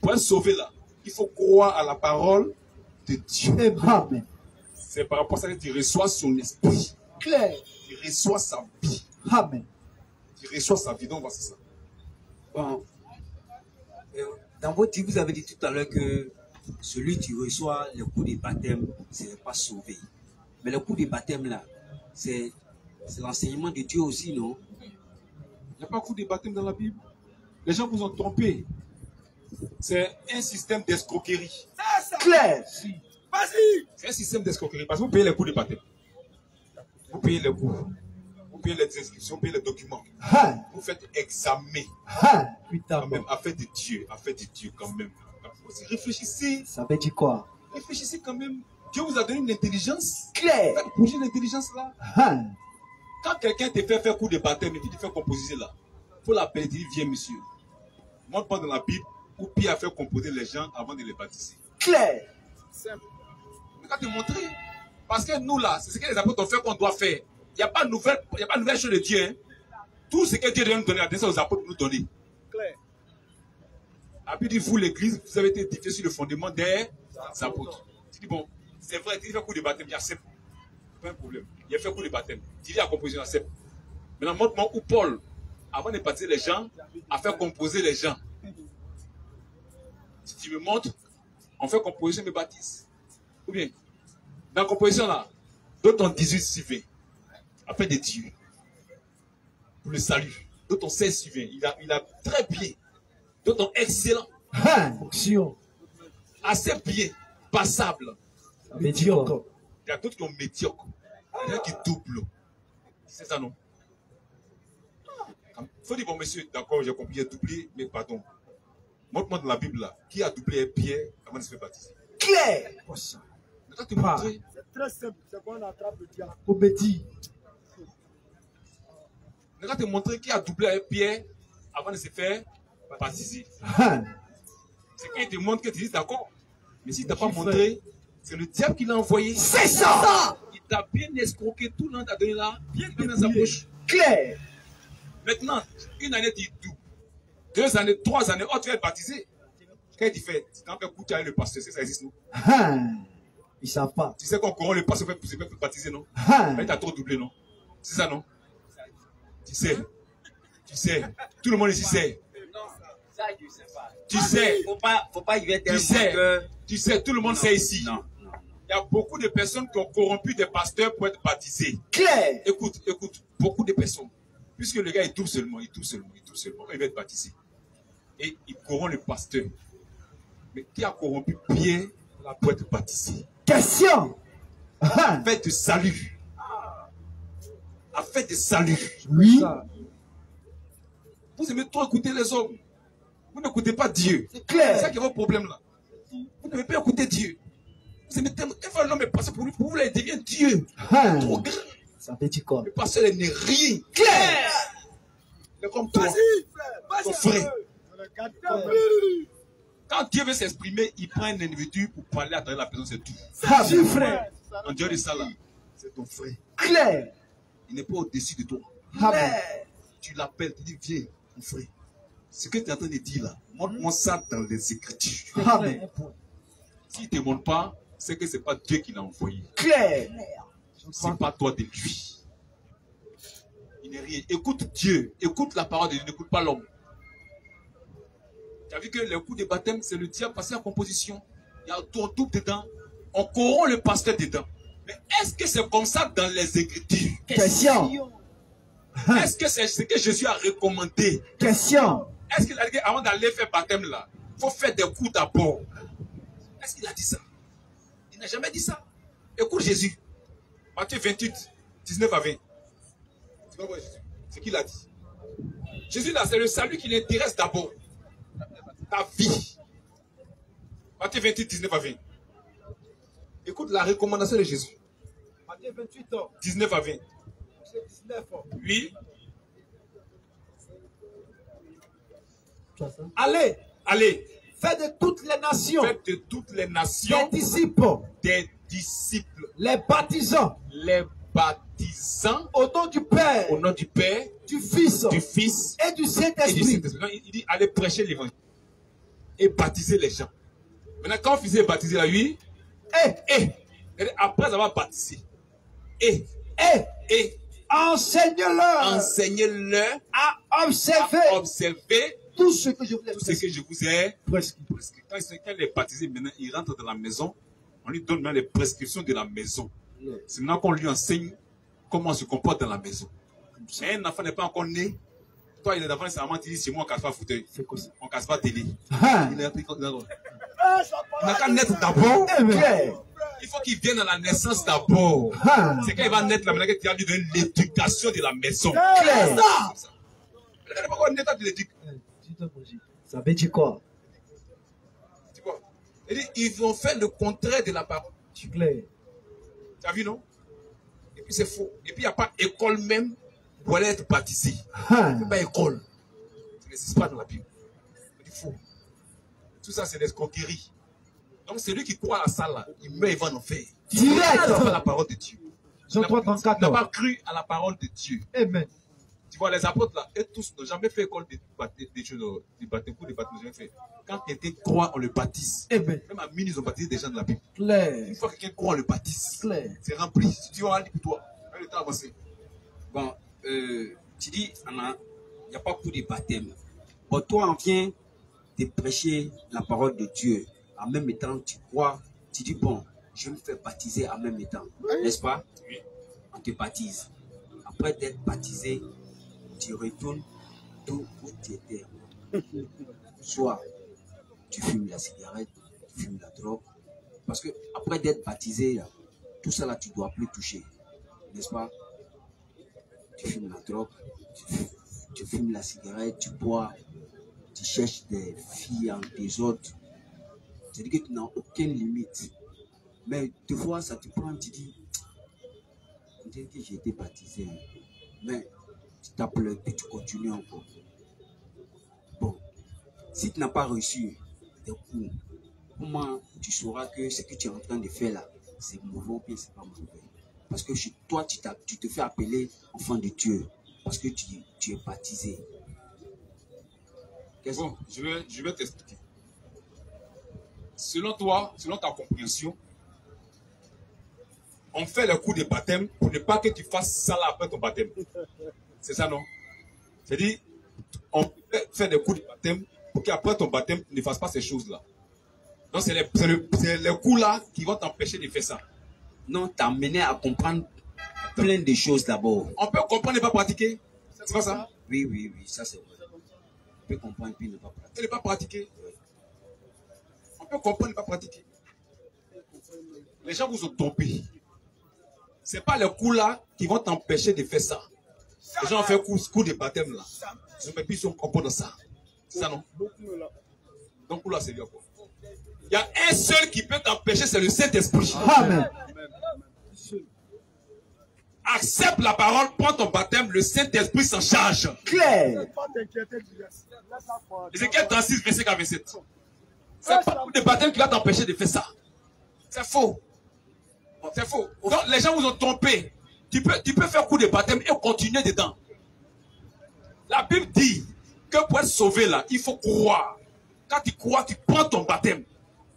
Pour être sauvé là, il faut croire à la parole de Dieu. Amen. C'est par rapport à ça que tu reçois son esprit. Claire. Tu reçois sa vie. Amen. Tu reçois sa vie. Donc, voici ça. Bon. Dans votre livre, vous avez dit tout à l'heure que celui qui reçoit le coup de baptême, ce n'est pas sauvé. Mais le coup de baptême là, c'est l'enseignement de Dieu aussi, non? Il n'y a pas coup de baptême dans la Bible. Les gens vous ont trompé. C'est un système d'escroquerie. Claire. Vas-y. C'est un système d'escroquerie. Parce que vous payez les coûts de baptême. Vous payez les coûts. Vous payez les inscriptions, vous payez les documents. Vous faites examen. Quand même, affaire de Dieu quand même. Réfléchissez. Ça veut dire quoi? Réfléchissez quand même. Dieu vous a donné une intelligence. Claire. Faites bouger l'intelligence là. Quand quelqu'un te fait faire coup de baptême et tu te fais composer là, il faut l'appeler, tu dis viens monsieur. Montre pas dans la Bible où Pierre a fait composer les gens avant de les baptiser. Claire. Simple. Mais quand te montrer, Parce que nous là, c'est ce que les apôtres ont fait qu'on doit faire. Il n'y a pas de nouvelle chose de Dieu. Hein. Tout ce que Dieu doit nous donner, la descente aux apôtres nous donner. Claire. La Bible dit, vous l'église, vous avez été édifiés sur le fondement des apôtres. Tu dis, bon, c'est vrai, tu fait coup de baptême, il accepte. Pas un problème. Il a fait coup de baptême. Tu dis à composition, accepte. Maintenant, montre-moi où Paul, avant de baptiser les gens, a fait composer les gens. Si tu me montres, on fait composition, me baptise. Ou bien, dans la composition là, d'autres ont 18 suivants. Après des dieux. Pour le salut. D'autres ont 16 suivants. Il a très bien. D'autres ont excellent. Assez bien. Passable. Médiocre. Il y a d'autres qui ont médiocre. Il y en a qui doublent. C'est ça non? Il faut dire, bon monsieur, d'accord, j'ai compris, il a doublé, mais pardon. Montre-moi dans la Bible là, qui a doublé Pierre avant de se faire baptiser? Claire. C'est très simple, c'est qu'on attrape le diable. Obédi. Je vais te montrer qui a doublé Pierre avant de se faire baptiser. C'est quand il te montre que tu dis d'accord. Mais si tu n'as pas montré, c'est le diable qui l'a envoyé. C'est ça! Il t'a bien escroqué, tout le monde t'a donné là, bien dans sa bouche. Claire. Maintenant, une année tu doubles. 2 années, 3 années, oh tu vas être baptisé. Qu'est-ce qu'il fait? Tu t'en fais coucher avec le pasteur, ça existe non? Ils ne savent pas. Tu sais qu'on corrompt le pasteur pour se faire baptiser non? Mais tu as trop doublé non? C'est ça non? Tu sais, tout le monde ici sait. Ça, je sais pas. Tu sais, faut pas y être tu sais, tout le monde sait ici. Non. Il y a beaucoup de personnes qui ont corrompu des pasteurs pour être baptisés. Claire. Écoute, beaucoup de personnes. Puisque le gars, il double seulement, il va être baptisé. Et il corrompt le pasteur. Mais qui a corrompu Pierre pour être baptisé? Question. Fête de salut. À fête de salut. Oui. Vous aimez trop écouter les hommes. Vous n'écoutez pas Dieu. C'est clair. C'est ça qui est votre problème là. Vous n'aimez pas écouter Dieu. Vous aimez tellement. Des fois, l'homme est passé pour lui. Pour vous, il devient Dieu. Trop grand. Ça fait du corps. Le pasteur n'est rien. Claire. Il est comme toi. Ton frère. Quand Dieu veut s'exprimer, il prend un individu pour parler à travers la personne, c'est tout. C'est frère. En Dieu de ça là, c'est ton frère. Claire. Il n'est pas au-dessus de toi. Claire. Tu l'appelles, tu dis viens, mon frère. Ce que tu es en train de dire là, montre-moi ça dans les Écritures. Amen. S'il ne te montre pas, c'est que ce n'est pas Dieu qui l'a envoyé. Claire. Ce n'est pas toi de lui. Il n'est rien. Écoute Dieu, écoute la parole de Dieu, n'écoute pas l'homme. Tu as vu que le coup de baptême, c'est le diable passé en composition. Il y a tout dedans. On corrompt le pasteur dedans. Mais est-ce que c'est comme ça dans les Écritures? Question. Est-ce que c'est ce que Jésus a recommandé? Question. Est-ce qu'il a dit avant d'aller faire baptême là, il faut faire des coups d'abord? Est-ce qu'il a dit ça? Il n'a jamais dit ça. Écoute Jésus. Matthieu 28, 19 à 20. C'est pas vrai Jésus. C'est qu'il a dit. Jésus là, c'est le salut qui l'intéresse d'abord. Ta vie. Matthieu 28, 19 à 20. Écoute la recommandation de Jésus. Matthieu 28, 19 à 20. 19. Oui. Allez. Allez. Faites de toutes les nations. Faites de toutes les nations. Des disciples. Des disciples. Les baptisants. Les baptisants. Au nom du Père. Au nom du Père. Du Fils. Du Fils. Et du Saint-Esprit. Il dit allez prêcher l'évangile. Et baptiser les gens. Maintenant, quand on faisait baptiser la vie, après avoir baptisé, enseigne-leur. Enseignez-leur à observer tout ce que je vous ai prescrit. Quand il est baptisé, maintenant, il rentre dans la maison. On lui donne maintenant les prescriptions de la maison. C'est maintenant qu'on lui enseigne comment on se comporte dans la maison. Mais un enfant n'est pas encore né. Toi, il est d'avant, c'est vraiment, tu dis, c'est moi, on ne casse pas fauteuil. On ne casse pas télé. Il n'a qu'à naître d'abord. Il faut qu'il vienne à la naissance d'abord. C'est quand il va naître, la manière que tu as lui donner l'éducation de la maison. Ça veut dire quoi? Ils vont faire le contraire de la parole. Tu as vu, non? Et puis c'est faux. Et puis il n'y a pas école même pour aller être baptisé. Il n'y a pas école. Ça n'existe pas dans la Bible. C'est faux. Tout ça, c'est l'escroquerie. Donc celui qui croit à ça là, il meurt, il va en enfer. Direct. À la parole de Dieu. Jean 3:34. Il n'a pas cru à la parole de Dieu. Amen. Tu vois, les apôtres là, eux tous n'ont jamais fait école des baptêmes, des baptêmes, jamais fait. Quand quelqu'un croit, on le baptise. Amen. Même à Mini, ils ont baptisé des gens de la Bible. Claire. Une fois que quelqu'un croit, on le baptise. Claire. C'est rempli. Si tu vas aller pour toi, le temps avancé. Bon, tu dis, il n'y a pas beaucoup de baptême. Bon, toi, on vient de prêcher la parole de Dieu. En même temps, tu crois, tu dis, bon, je me fais baptiser en même temps. N'est-ce pas? Oui. On te baptise. Après d'être baptisé, tu retournes tout où tu étais. Soit tu fumes la cigarette, tu fumes la drogue. Parce que après d'être baptisé, là, tout ça là, tu ne dois plus toucher. N'est-ce pas? Tu fumes la drogue, tu fumes la cigarette, tu bois, tu cherches des filles en désordre. C'est-à-dire que tu n'as aucune limite. Mais des fois, ça te prend, tu dis, on dirait que j'ai été baptisé. Mais tu t'as pleuré, puis tu continues encore. Bon, si tu n'as pas reçu des coups, comment tu sauras que ce que tu es en train de faire là, c'est mauvais ou bien c'est pas mauvais? Parce que toi, tu te fais appeler enfant de Dieu. Parce que tu es baptisé. Bon, je vais t'expliquer. Selon toi, selon ta compréhension, on fait le coup de baptême pour ne pas que tu fasses ça là après ton baptême. C'est ça, non? C'est-à-dire, on fait des coups de baptême pour qu'après ton baptême, tu ne fasses pas ces choses-là. Donc, c'est les coups là qui vont t'empêcher de faire ça. Non, t'as amené à comprendre plein de choses d'abord. On peut comprendre et pas pratiquer. C'est pas ça? Oui, ça c'est vrai. On peut comprendre puis ne pas pratiquer. Et ne pas pratiquer. On peut comprendre et pas pratiquer. Les gens vous ont trompé. Ce n'est pas les coups là qui vont t'empêcher de faire ça. Les gens ont fait coup de baptême là. Ils sont encore dans ça. C'est ça, non? Donc, coup là, c'est bien quoi. Il y a un seul qui peut t'empêcher, c'est le Saint-Esprit. Amen. Accepte la parole, prends ton baptême, le Saint-Esprit s'en charge. Claire. Ézéchiel 36, verset 47. C'est pas le baptême qui va t'empêcher de faire ça. C'est faux. C'est faux. Donc, les gens vous ont trompé. Tu peux faire coup de baptême et continuer dedans. La Bible dit que pour être sauvé là, il faut croire. Quand tu crois, tu prends ton baptême.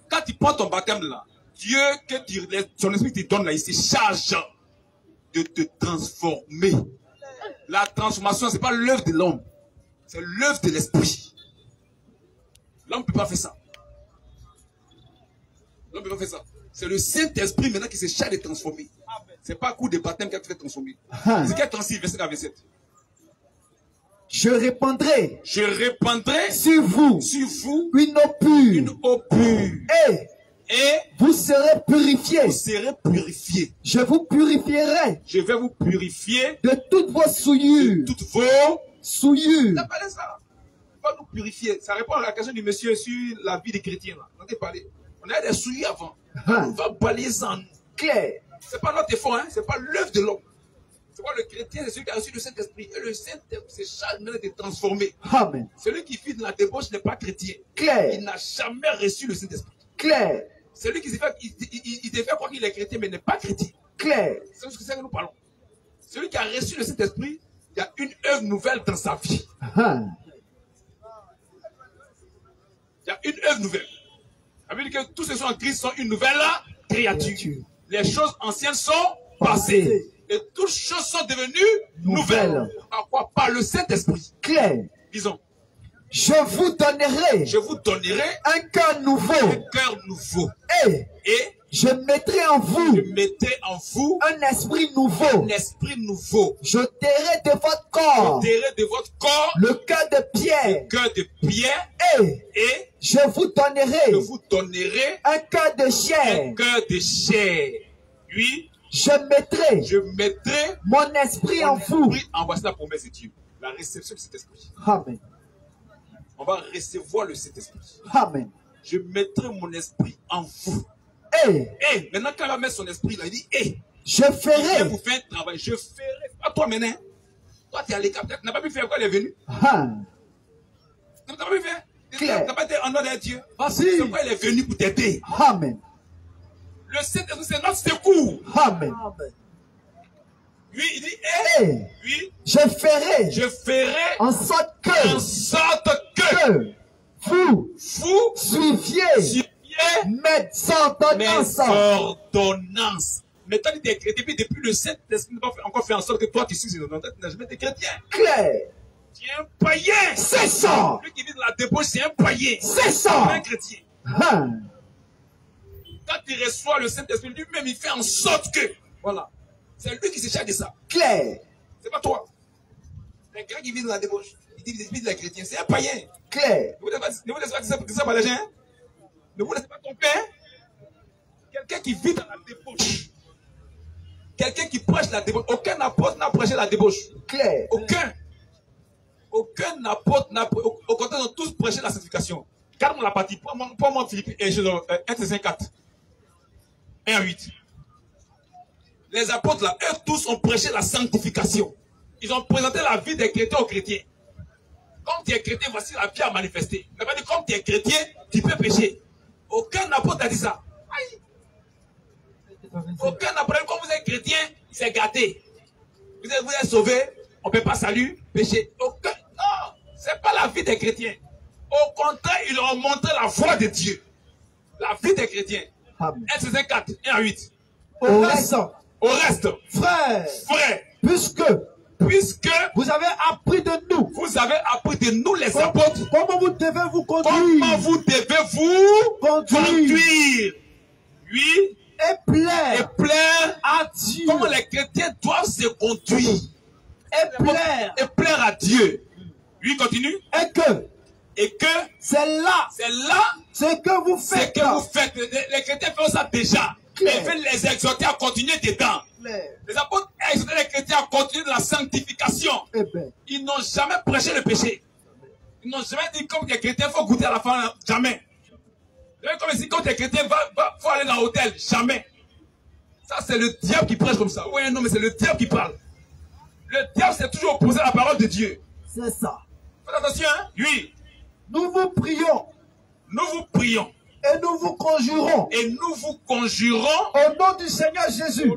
Quand tu prends ton baptême là, Dieu, son esprit te donne là, il se charge de te transformer. La transformation, ce n'est pas l'œuvre de l'homme. C'est l'œuvre de l'esprit. L'homme ne peut pas faire ça. L'homme ne peut pas faire ça. C'est le Saint-Esprit maintenant qui se charge de transformer. Ce n'est pas un coup de baptême qui a te fait transformer. Ézéchiel 36, verset 27. Je répandrai sur vous une eau pure. Et vous serez purifiés. Je vous purifierai. Je vais vous purifier de toutes vos souillures. De toutes vos souillures. On a parlé ça. On va nous purifier. Ça répond à la question du monsieur sur la vie des chrétiens. On a parlé. On a des souillures avant. On va balayer ça en nous. Claire. C'est pas notre effort, hein? C'est pas l'œuvre de l'homme. C'est pas le chrétien, c'est celui qui a reçu le Saint-Esprit. Et le Saint-Esprit se charge maintenant de transformer. Amen. Celui qui vit dans la débauche n'est pas chrétien. Claire. Il n'a jamais reçu le Saint-Esprit. Claire. Celui qui se fait, il te fait croire qu'il est chrétien, mais n'est pas chrétien. Claire. C'est ce que nous parlons. Celui qui a reçu le Saint-Esprit, il y a une œuvre nouvelle dans sa vie. Il y a une œuvre nouvelle. Ça veut dire que tous ceux qui sont en Christ sont une nouvelle créature. Les choses anciennes sont passées. Et toutes choses sont devenues nouvelles. Par quoi? Par le Saint-Esprit. Claire. Disons. Je vous donnerai un cœur nouveau. Et je mettrai en vous un esprit nouveau. J'ôterai de votre corps le cœur de pierre. Et je vous donnerai un cœur de chair. Oui. Je mettrai mon esprit en vous. En voici la promesse de Dieu. La réception de cet esprit. Amen. On va recevoir le Saint-Esprit. Amen. Je mettrai mon esprit en vous. Maintenant, quand il va mettre son esprit là, il dit, je ferai. Je vais vous faire un travail. Je ferai. Pas toi maintenant. Toi, tu es à l'écart. Tu n'as pas pu faire quoi, il est venu. Tu n'as pas pu faire. Tu n'as pas été en nom de Dieu. Voici. C'est pourquoi il est venu pour t'aider. Amen. Le Saint-Esprit, c'est notre secours. Amen. Lui, il dit, oui, je ferai en sorte que vous suiviez mes ordonnances. Mais toi, tu es chrétien, depuis le Saint-Esprit n'a pas encore fait en sorte que toi, tu suis ses ordonnances, tu n'as jamais été chrétien. Claire. Tu es un païen. C'est ça. Lui qui vit dans la débauche, c'est un païen. C'est ça. Pas un chrétien. Quand tu reçois le Saint-Esprit, lui-même, il fait en sorte que, voilà, c'est lui qui se charge de ça. Claire. C'est pas toi. Un gars qui vit dans la débauche, il dit qu'il est chrétien, c'est un païen. Claire. Ne vous laissez pas dire ça par les gens. Hein? Ne vous laissez pas tromper. Quelqu'un qui vit dans la débauche. Quelqu'un qui prêche la débauche. Aucun apôtre n'a prêché la débauche. Claire. Aucun. Aucun apôtre n'a prêché. Au contraire, ils ont tous prêché la sanctification. Garde-moi la partie. Prends-moi Philippe et 1 Thessaloniciens 4. 1 à 8. Les apôtres là, eux tous ont prêché la sanctification. Ils ont présenté la vie des chrétiens aux chrétiens. Comme tu es chrétien, voici la vie à manifester. Il n'a pas dit comme tu es chrétien, tu peux pécher. Aucun apôtre n'a dit ça. Aïe. Aucun apôtre, comme vous êtes chrétien, c'est gâté. Vous êtes sauvé, on ne peut pas saluer, pécher. Aucun. Non, ce n'est pas la vie des chrétiens. Au contraire, ils leur ont montré la voie de Dieu. La vie des chrétiens. 1 Thessaloniciens 4, 1 à 8. Au reste, frère, puisque vous avez appris de nous, les apôtres, comment vous devez vous conduire, oui, et plaire à Dieu. Comment les chrétiens doivent se conduire et plaire à Dieu. Oui, continue. Et que c'est là ce que vous faites. Les chrétiens font ça déjà. Ils veulent les exhorter à continuer dedans. Les apôtres exhortent les chrétiens à continuer de la sanctification. Ils n'ont jamais prêché le péché. Ils n'ont jamais dit comme les chrétiens, il faut goûter à la fin. Jamais. Comme si quand les chrétiens, il faut aller dans l'hôtel. Jamais. Ça, c'est le diable qui prêche comme ça. Oui, non, mais c'est le diable qui parle. Le diable, c'est toujours opposé à la parole de Dieu. C'est ça. Faites attention, hein? Oui. Nous vous prions. Et nous vous conjurons. Au nom du Seigneur Jésus.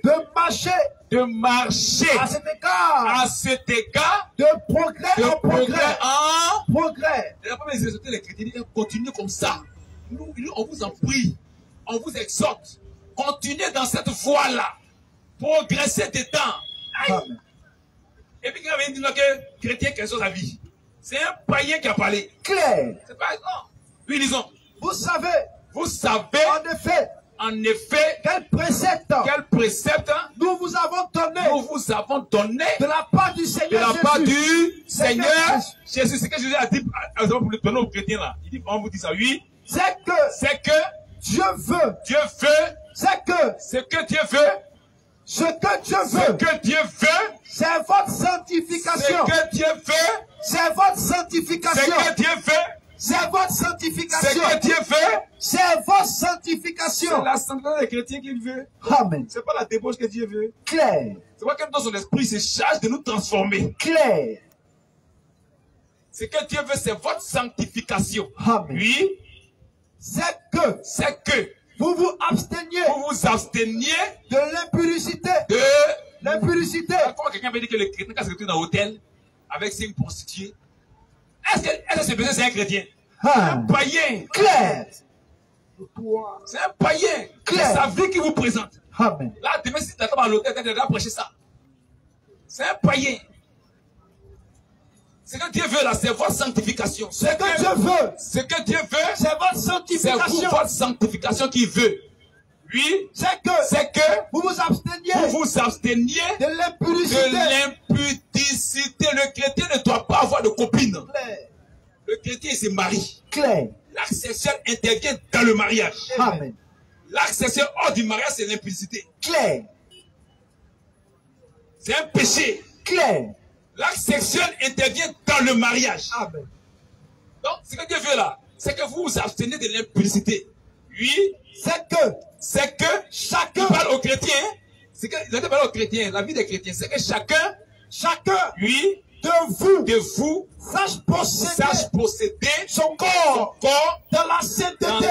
De marcher. À cet égard. De progrès en progrès. Et la première exhorter les chrétiens, continuez comme ça. Nous, on vous en prie. On vous exhorte. Continuez dans cette voie-là. Progressez dedans. Et puis, quand on dit que chrétien, quelque chose à vie. C'est un païen qui a parlé. Claire. C'est pas non. Oui, disons. Vous savez. En effet. Quel précepte. Nous vous avons donné. De la part du Seigneur Jésus. C'est que Jésus a dit, pour le donner aux chrétiens là. Il dit, on vous dit ça, oui. C'est que Dieu veut. C'est que Dieu veut. Ce que Dieu veut, c'est votre sanctification. C'est votre sanctification. C'est votre sanctification. C'est votre sanctification. C'est la sanctification des chrétiens qu'il veut. Amen. C'est pas la débauche que Dieu veut. Claire. C'est pas que dans son esprit se charge de nous transformer. Claire. Ce que Dieu veut, c'est votre sanctification. Amen. Oui. C'est que vous vous absteniez de l'impudicité. Comment quelqu'un veut dire que le chrétien, quand c'est dans l'hôtel, avec ses prostituées, est-ce que ce baiser c'est un chrétien? Un païen. Claire. C'est un païen. C'est sa vie qui vous présente. Amen. Là, demain, si tu attends à l'hôtel, tu vas prêcher ça. C'est un païen. Ce que Dieu veut là, c'est votre sanctification. Ce que Dieu veut, c'est votre sanctification. C'est votre sanctification qu'il veut. Oui, c'est que vous vous absteniez de l'impudicité. Le chrétien ne doit pas avoir de copine. Claire. Le chrétien il se marie. Claire. L'acte sexuel intervient dans le mariage. Amen. L'acte sexuel hors du mariage, c'est l'impudicité. Claire. C'est un péché. Claire. L'acte sexuel intervient dans le mariage. Amen. Donc, ce que Dieu veut là, c'est que vous vous abstenez de l'impudicité. Oui. C'est que chacun parle aux chrétiens. C'est que, je parle aux chrétiens, la vie des chrétiens, c'est que chacun chacun oui, de vous sache posséder son corps dans la sainteté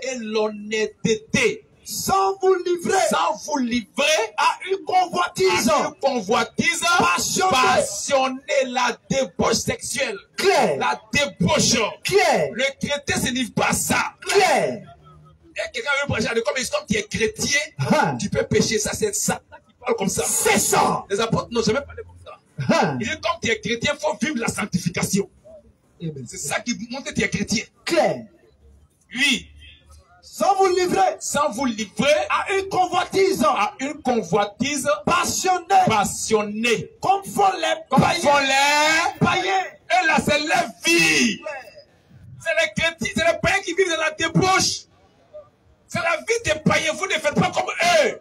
et l'honnêteté, sans vous livrer à une convoitise passionnée, la débauche sexuelle, claire. la débauche. Claire. Le chrétien se livre pas à ça. Claire. Et quelqu'un veut prêcher comme tu es chrétien, tu peux pécher. Ça, c'est Satan qui parle comme ça. C'est ça. Les apôtres n'ont jamais parlé comme ça. Il dit comme tu es chrétien, il faut vivre la sanctification. C'est ça qui montre que tu es chrétien. Claire. Oui. Sans vous livrer à une convoitise passionnée, comme font les païens. Et là, c'est leur vie. C'est les chrétiens, c'est les païens qui vivent dans la débauche. C'est la vie des païens. Vous ne faites pas comme eux.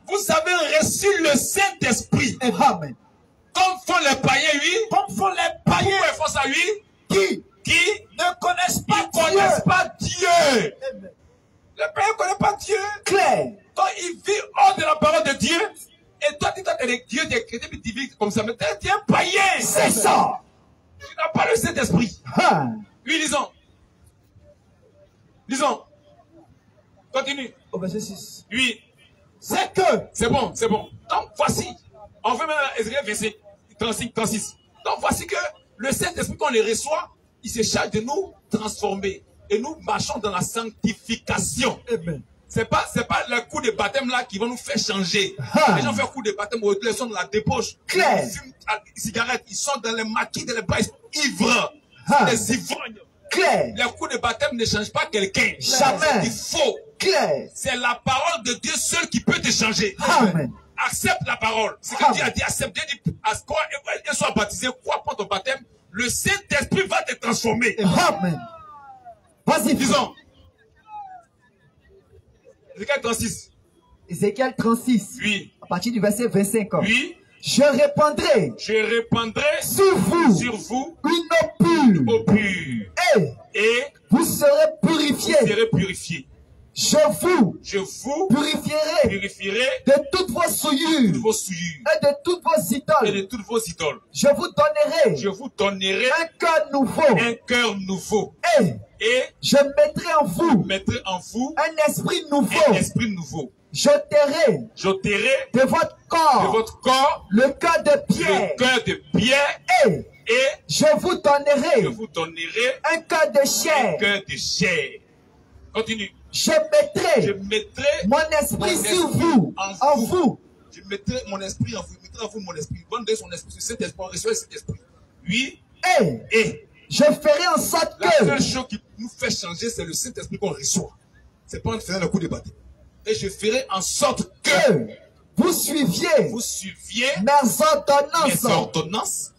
Vous avez reçu le Saint-Esprit. Amen. Comme font les païens, oui. Comme font les païens. Pourquoi ils font ça, oui? Qui ne connaissent pas Dieu. Amen. Les païens ne connaissent pas Dieu. Claire. Quand ils vivent hors de la parole de Dieu, et toi, tu es Dieu, tu es chrétien, puis tu vis comme ça, mais tu es un païen. C'est ça. Tu n'as pas le Saint-Esprit. Oui, lisons. Lisons. Continue. Au verset 6. Oui. C'est que. C'est bon, c'est bon. Donc, voici. On veut maintenant Ézéchiel verset 36. Donc, voici que le Saint-Esprit, quand on le reçoit, il se charge de nous transformer. Et nous marchons dans la sanctification. Amen. C'est pas le coup de baptême là qui va nous faire changer. Les gens font un coup de baptême où ils sont dans la débauche. Claire. Ils fument des cigarettes, ils sont dans les maquis, dans les bars, ils sont ivres. Ils sont des ivrognes. Claire. Le coup de baptême ne change pas quelqu'un. Jamais. Il faut. Claire. C'est la parole de Dieu seul qui peut te changer. Amen. Accepte la parole. C'est que Dieu a dit accepte. Dieu dit et sois baptisé, crois pour ton baptême. Le Saint-Esprit va te transformer. Amen. Vas-y. Disons. Ézéchiel 36. Ézéchiel 36. Oui. À partir du verset 25. Oui. Je répandrai sur vous une eau pure. Et vous serez purifiés. Je vous purifierai de toutes vos souillures et de toutes vos idoles. Je vous donnerai un cœur nouveau. Et je mettrai en vous un esprit nouveau. J'ôterai de votre corps le cœur de pierre. Et je vous donnerai un cœur de chair. Continue. Je mettrai mon esprit sur vous, en vous. Je mettrai mon esprit en vous. Je mettrai en vous mon esprit. Donne son esprit. C'est cet esprit. On reçoit cet esprit. Oui. Et je ferai en sorte que la seule chose qui nous fait changer, c'est le Saint-Esprit qu'on reçoit. C'est pas en faisant le coup de baptême. Et je ferai en sorte que vous suiviez mes ordonnances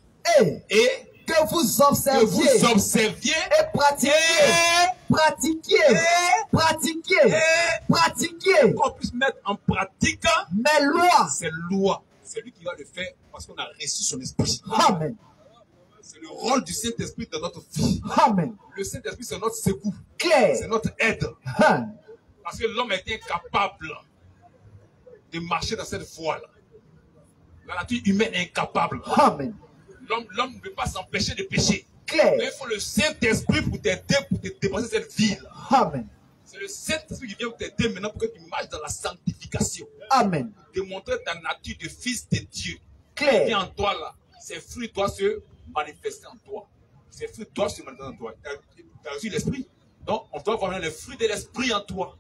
et que vous observiez et pratiquiez. Qu'on puisse mettre en pratique mes lois. Ces lois. C'est lui qui va le faire parce qu'on a reçu son esprit. Amen. C'est le rôle du Saint-Esprit dans notre vie. Amen. Le Saint-Esprit, c'est notre secours. Claire. C'est notre aide. Parce que l'homme est incapable de marcher dans cette voie-là. La nature humaine est incapable. Amen. L'homme ne peut pas s'empêcher de pécher. Claire. Mais il faut le Saint-Esprit pour t'aider, pour te dépasser cette vie. Amen. C'est le Saint-Esprit qui vient pour t'aider maintenant pour que tu marches dans la sanctification. Amen. Démontrer ta nature de fils de Dieu. Claire. Qui est en toi là. Ces fruits doivent se manifester en toi. Ces fruits doivent se manifester en toi. Tu as reçu l'esprit. Donc, on doit voir les fruits de l'esprit en toi.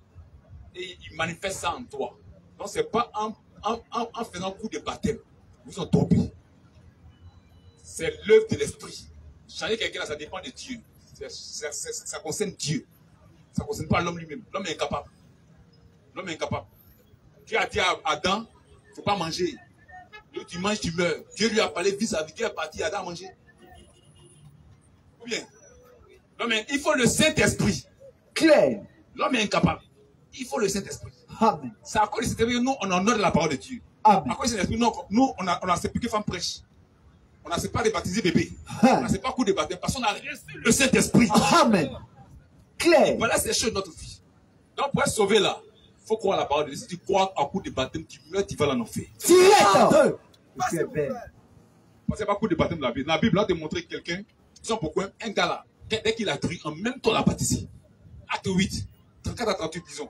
Et il manifeste ça en toi. Donc, ce n'est pas en faisant un coup de baptême. Vous en tombez. C'est l'œuvre de l'esprit. Changer quelqu'un, ça dépend de Dieu. Ça concerne Dieu. Ça ne concerne pas l'homme lui-même. L'homme est incapable. L'homme est incapable. Dieu a dit à Adam, il ne faut pas manger. Dieu, tu manges, tu meurs. Dieu lui a parlé vis-à-vis. Dieu est parti, Adam a mangé. Bien. L'homme il faut le Saint-Esprit. Claire. L'homme est incapable. Il faut le Saint-Esprit. Amen. C'est à cause du Saint-Esprit que nous, on honore la parole de Dieu. Amen. À cause du Saint-Esprit, nous, on a accepté que femme prêche. On n'accepte pas de baptiser bébé. On n'accepte pas coup de baptême parce qu'on a reçu le Saint-Esprit. Amen. Claire. Voilà ces choses de notre vie. Donc, pour être sauvé là, faut croire la parole de Dieu. Si tu crois à coup de baptême, tu meurs, tu vas en enfer. Tu es belle. C'est pas coup de baptême de la Bible. La Bible a te montrer quelqu'un, sans pourquoi, un gars là, dès qu'il a cru, en même temps, il a baptisé. Acte 8, 34 à 38, disons.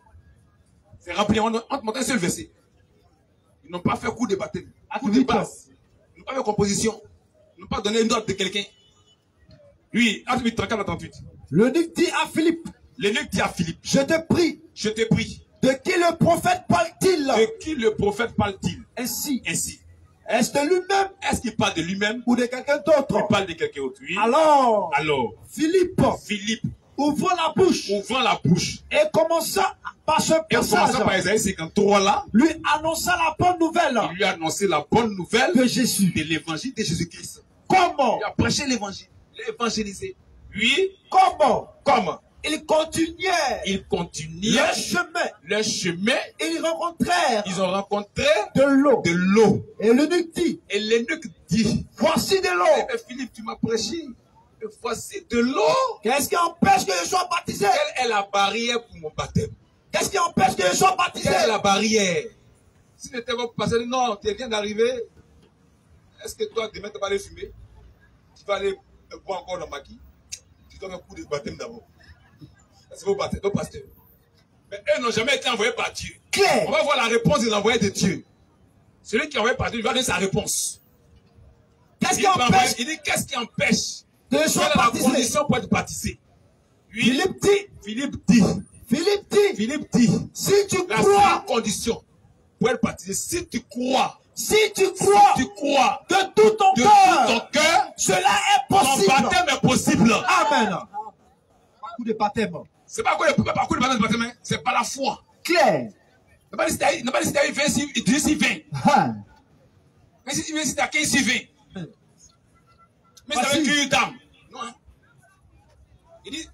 C'est rempli, on te montre un seul verset. Ils n'ont pas fait coup de baptême, coup de base. Ils n'ont pas fait composition. Ils n'ont pas donné une note de quelqu'un. Oui, acte 8, 34 à 38. L'eunuque dit à Philippe. L'eunuque dit à Philippe. Je te prie. Je te prie. De qui le prophète parle-t-il? De qui le prophète parle-t-il? Ainsi. Ainsi. Est-ce de lui-même? Est-ce qu'il parle de lui-même? Ou de quelqu'un d'autre? Il parle de quelqu'un d'autre, oui. Alors, Philippe, ouvrant la bouche, et commençant par ce passage, par Isaïe 53 là, lui annonça la bonne nouvelle. Il lui a annoncé la bonne nouvelle de Jésus, de l'évangile de Jésus-Christ. Comment? Il a prêché l'évangile, il a évangélisé. Oui. Comment? Ils continuaient le chemin. Ils ont rencontré de l'eau. Et l'eunuque dit, voici de l'eau. Eh, Philippe, tu m'as prêché. Voici de l'eau. Qu'est-ce qui empêche que je sois baptisé? Quelle est la barrière pour mon baptême? Qu'est-ce qui empêche que je sois baptisé? Quelle est la barrière? Si tu pas passé, non, tu viens d'arriver. Est-ce que toi, demain, tu vas aller fumer? Tu vas aller boire encore dans ma maquille? Tu donnes un coup de baptême d'abord. C'est vos pasteurs. Mais eux n'ont jamais été envoyés par Dieu. Claire. On va voir la réponse de l'envoyé de Dieu. Celui qui est envoyé par Dieu, il va donner sa réponse. Qu'est-ce qui empêche? Il dit, qu'est-ce qui empêche de se baptiser? Quelle est la condition pour être baptisé? Oui. Philippe dit, si tu crois, la seule condition pour être baptisé, si tu crois de tout ton cœur, cela est possible. Ton baptême est possible. Amen. Coup de baptême. C'est pas quoi de baptême, c'est pas la foi. Claire. Il n'a pas dit si tu as 20, il dit si 20. Mais si tu as 15, si 20. Mais ça veut dire une dame. Non. Il dit,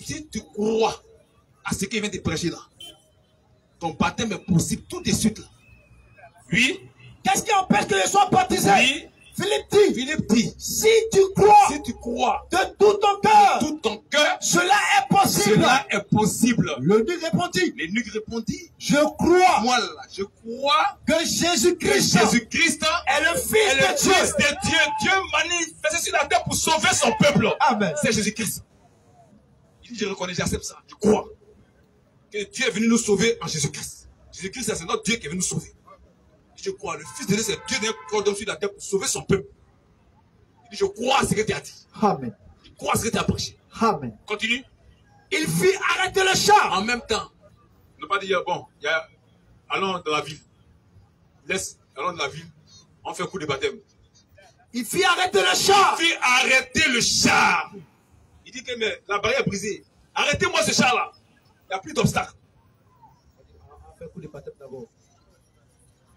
si tu crois à ce qu'il vient de prêcher là, ton baptême est possible tout de suite là. Oui. Qu'est-ce qui empêche que je sois baptisé? Oui. Philippe dit, si tu crois de tout ton cœur, cela est possible. L'eunuque répondit, je crois. Moi là, je crois que Jésus-Christ est le Fils de Dieu. Dieu manifesté sur la terre pour sauver son peuple. Amen. C'est Jésus-Christ. Il dit, je reconnais, j'accepte ça. Je crois que Dieu est venu nous sauver en Jésus-Christ. Jésus-Christ, c'est notre Dieu qui est venu nous sauver. Je crois, le Fils de Dieu, c'est Dieu qui est venu sur la terre pour sauver son peuple. Il dit, je crois à ce que tu as dit. Amen. Je crois à ce que tu as prêché. Amen. Continue. Il fit arrêter le char. En même temps, ne pas dire, bon, allons dans la ville. Allons dans la ville. On fait un coup de baptême. Il fit arrêter le char. Il dit que mais, la barrière est brisée. Arrêtez-moi ce char-là. Il n'y a plus d'obstacle. On fait un coup de baptême d'abord.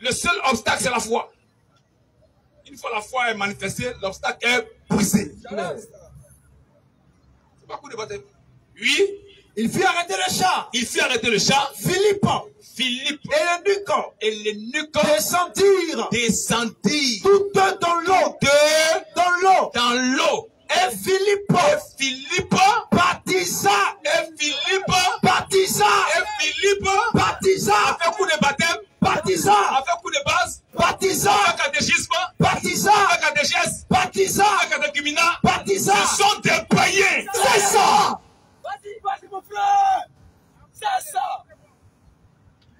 Le seul obstacle, c'est la foi. Une fois la foi est manifestée, l'obstacle est brisé. C'est pas un coup de baptême. Oui. Il fit arrêter le char. Philippe et l'eunuque descendirent tous deux dans l'eau. Et Philippe baptisa. a fait coup de baptême, a fait coup de base, a fait catéchisme, a fait catéchèse, a fait catéchumina. Ce sont des païens. C'est ça. Vas-y mon frère. C'est ça.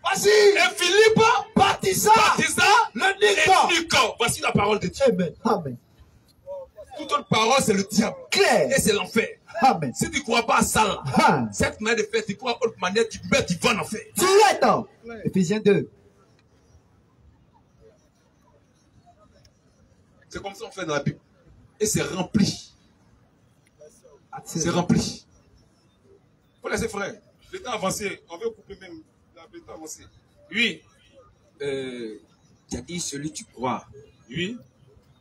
Vas-y. Et Philippe baptisa l'eunuque. Voici la parole de Dieu. Amen. Toute autre parole, c'est le diable. Claire. Et c'est l'enfer. Amen. Si tu ne crois pas à ça, là, cette manière de faire, tu crois à autre manière, tu vas en enfer. Tu l'es dans Éphésiens 2. C'est comme ça qu'on fait dans la Bible. Et c'est rempli. C'est rempli. Il faut laisser frère. Le temps avancé. On veut couper même. Le temps avancé. Oui. Tu as dit celui tu crois. Oui.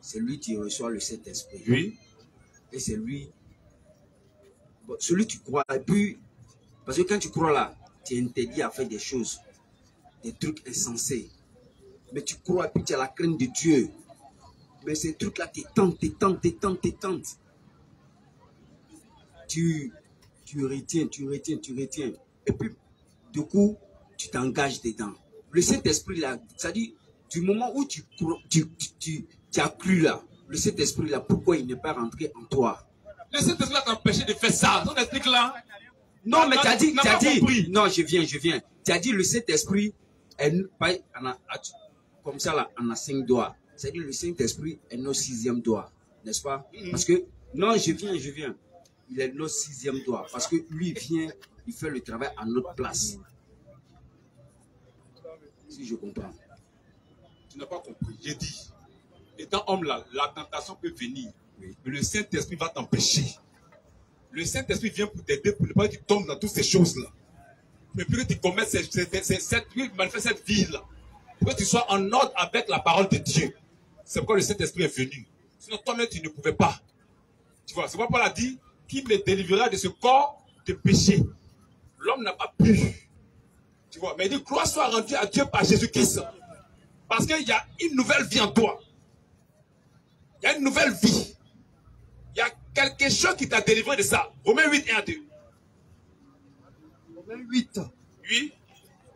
C'est lui qui reçoit le Saint-Esprit. Oui. Et c'est lui. Bon, celui tu crois. Et puis, parce que quand tu crois là, tu es interdit à faire des choses, des trucs insensés. Mais tu crois et puis tu as la crainte de Dieu. Mais ces trucs-là te tentent. Tu retiens. Et puis, du coup, tu t'engages dedans. Le Saint-Esprit là, c'est-à-dire du moment où tu as cru là, le Saint-Esprit là, pourquoi il n'est pas rentré en toi? Le Saint-Esprit là t'a empêché de faire ça. On explique là. Non, mais tu as dit, non, je viens. Tu as dit le Saint-Esprit, comme ça là, on a 5 doigts. C'est-à-dire le Saint-Esprit est notre 6e doigt, n'est-ce pas? Parce que, non, je viens. Il est notre 6e doigt. Parce que lui, il vient, il fait le travail à notre place. Si je comprends. Tu n'as pas compris. J'ai dit, étant homme là, la tentation peut venir. Oui. Mais le Saint-Esprit va t'empêcher. Le Saint-Esprit vient pour t'aider, pour ne pas que tu tombes dans toutes ces choses-là. Mais plus que tu commettes cette vie-là, pour que tu sois en ordre avec la parole de Dieu. C'est pourquoi le Saint-Esprit est venu. Sinon, toi-même, tu ne pouvais pas. Tu vois, c'est pourquoi Paul a dit, qui me délivrera de ce corps de péché. L'homme n'a pas pu. Tu vois, mais il dit, gloire soit rendue à Dieu par Jésus-Christ. Parce qu'il y a une nouvelle vie en toi. Il y a une nouvelle vie. Il y a quelque chose qui t'a délivré de ça. Romains 8, 1 à 2. Romains 8. Oui.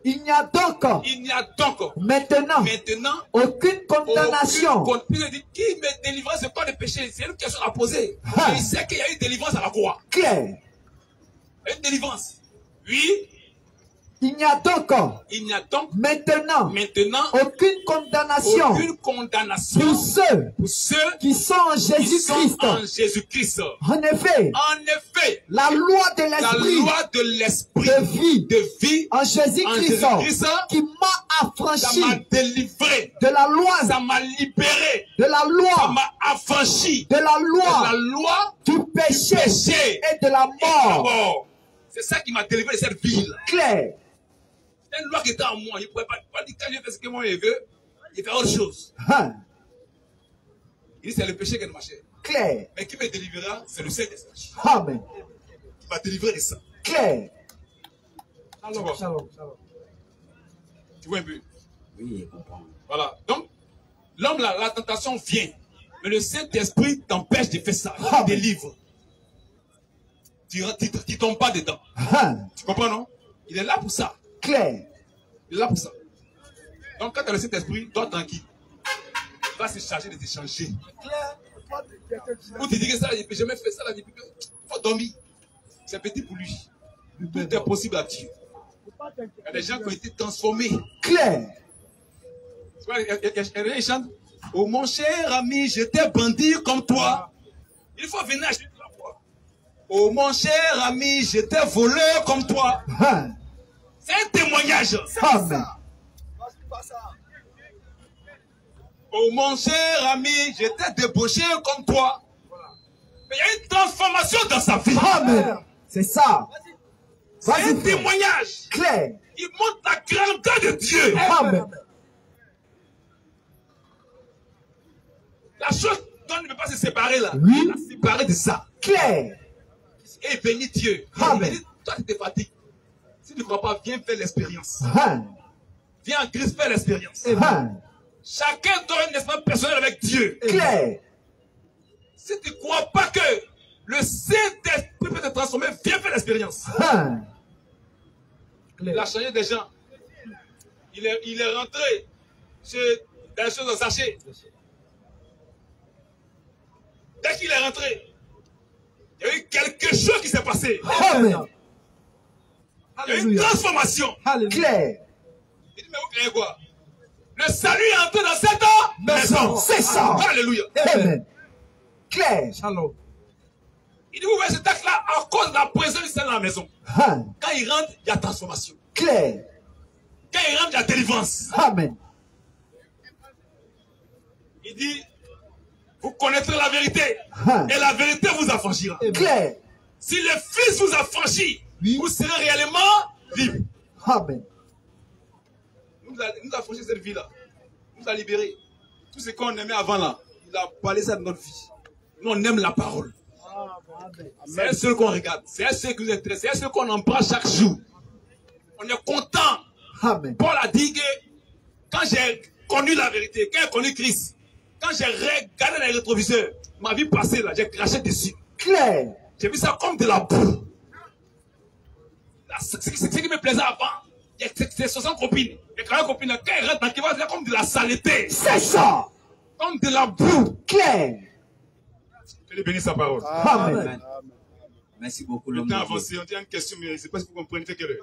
Il n'y a donc maintenant aucune condamnation. Qui me délivrera ce corps de péché? C'est une question à poser. Il sait qu'il y a une délivrance à la croix. Claire. Une délivrance. Oui. Il n'y a donc maintenant aucune condamnation pour ceux qui sont en Jésus-Christ. En effet, la loi de l'esprit de vie en Jésus-Christ qui m'a affranchi de la loi, ça m'a libéré de la loi, ça m'a affranchi de la loi du péché et de la mort. C'est ça qui m'a délivré de cette vie-là. Claire. Une loi qui était en moi, il ne pouvait pas dire quand je fais ce que moi je veux, il fait autre chose. Il dit c'est le péché qui est marché. Claire. Mais qui me délivrera, c'est le Saint-Esprit. Amen. Il m'a délivré de ça. Claire. Shalom. Tu vois un peu? Oui, je comprends. Voilà. Donc, l'homme, la tentation vient. Mais le Saint-Esprit t'empêche de faire ça. Il te délivre. Tu ne tombes pas dedans. Tu comprends, non? Il est là pour ça. Claire. Il est là pour ça. Donc, quand tu as le Saint-Esprit, toi tranquille. Il va se charger de te changer. Ou tu dis que ça, je n'ai jamais fait ça. Il faut dormir. C'est petit pour lui. Tout est possible à Dieu. Il y a des gens qui ont été transformés. Claire. Il chante. Oh mon cher ami, j'étais bandit comme toi. Il faut venir acheter la foi. Oh mon cher ami, j'étais voleur comme toi. C'est un témoignage. Amen. Oh mon cher ami, j'étais débauché comme toi. Mais il y a une transformation dans sa vie. Amen. C'est ça. C'est un témoignage. Claire. Il montre la grandeur de Dieu. Amen. La chose dont on ne peut pas se séparer là. Oui. Il a séparé de ça. Claire. Et bénis Dieu. Amen. Il dit, toi tu te fatigues. Si tu ne crois pas, viens faire l'expérience. Viens en Christ faire l'expérience. Chacun doit une expérience personnelle avec Dieu. Claire. Si tu ne crois pas que le Saint-Esprit peut te transformer, viens faire l'expérience. Il a changé des gens. Il est rentré dans les choses en sachet. Dès qu'il est rentré, il y a eu quelque chose qui s'est passé. Amen. Il y a eu une transformation. Claire. Il dit, mais vous croyez quoi? Le salut est entré dans cette maison. C'est ça. Alléluia. Amen. Claire. Shalom. Il dit, vous voyez cet acte-là à cause de la présence du Seigneur dans la maison. Quand il rentre, il y a transformation. Claire. Quand il rentre, il y a délivrance. Amen. Il dit, vous connaîtrez la vérité. Et la vérité vous affranchira. Claire. Si le Fils vous affranchit, vous serez réellement libre. Amen. Nous a franchi cette vie-là. Nous a libérés. Tout ce qu'on aimait avant là, il a parlé ça de notre vie. Nous on aime la parole. C'est un seul qu'on regarde. C'est un seul qui nous intéresse. C'est un seul qu'on embrasse chaque jour. On est content. Amen. Paul a dit que quand j'ai connu la vérité, quand j'ai connu Christ, quand j'ai regardé les rétroviseurs, ma vie passée là, j'ai craché dessus. Claire. J'ai vu ça comme de la boue. Ce qui me plaisait avant, Il y a ses 60 copines. Et quand la copine, quand elle rentre dans le kiva, c'est comme de la saleté. C'est ça. Comme de la boue. Claire. Que Dieu bénisse sa parole. Amen. Merci beaucoup. Le temps avancé, on dit une question, mais je ne sais pas si vous comprenez ce qu'elle est.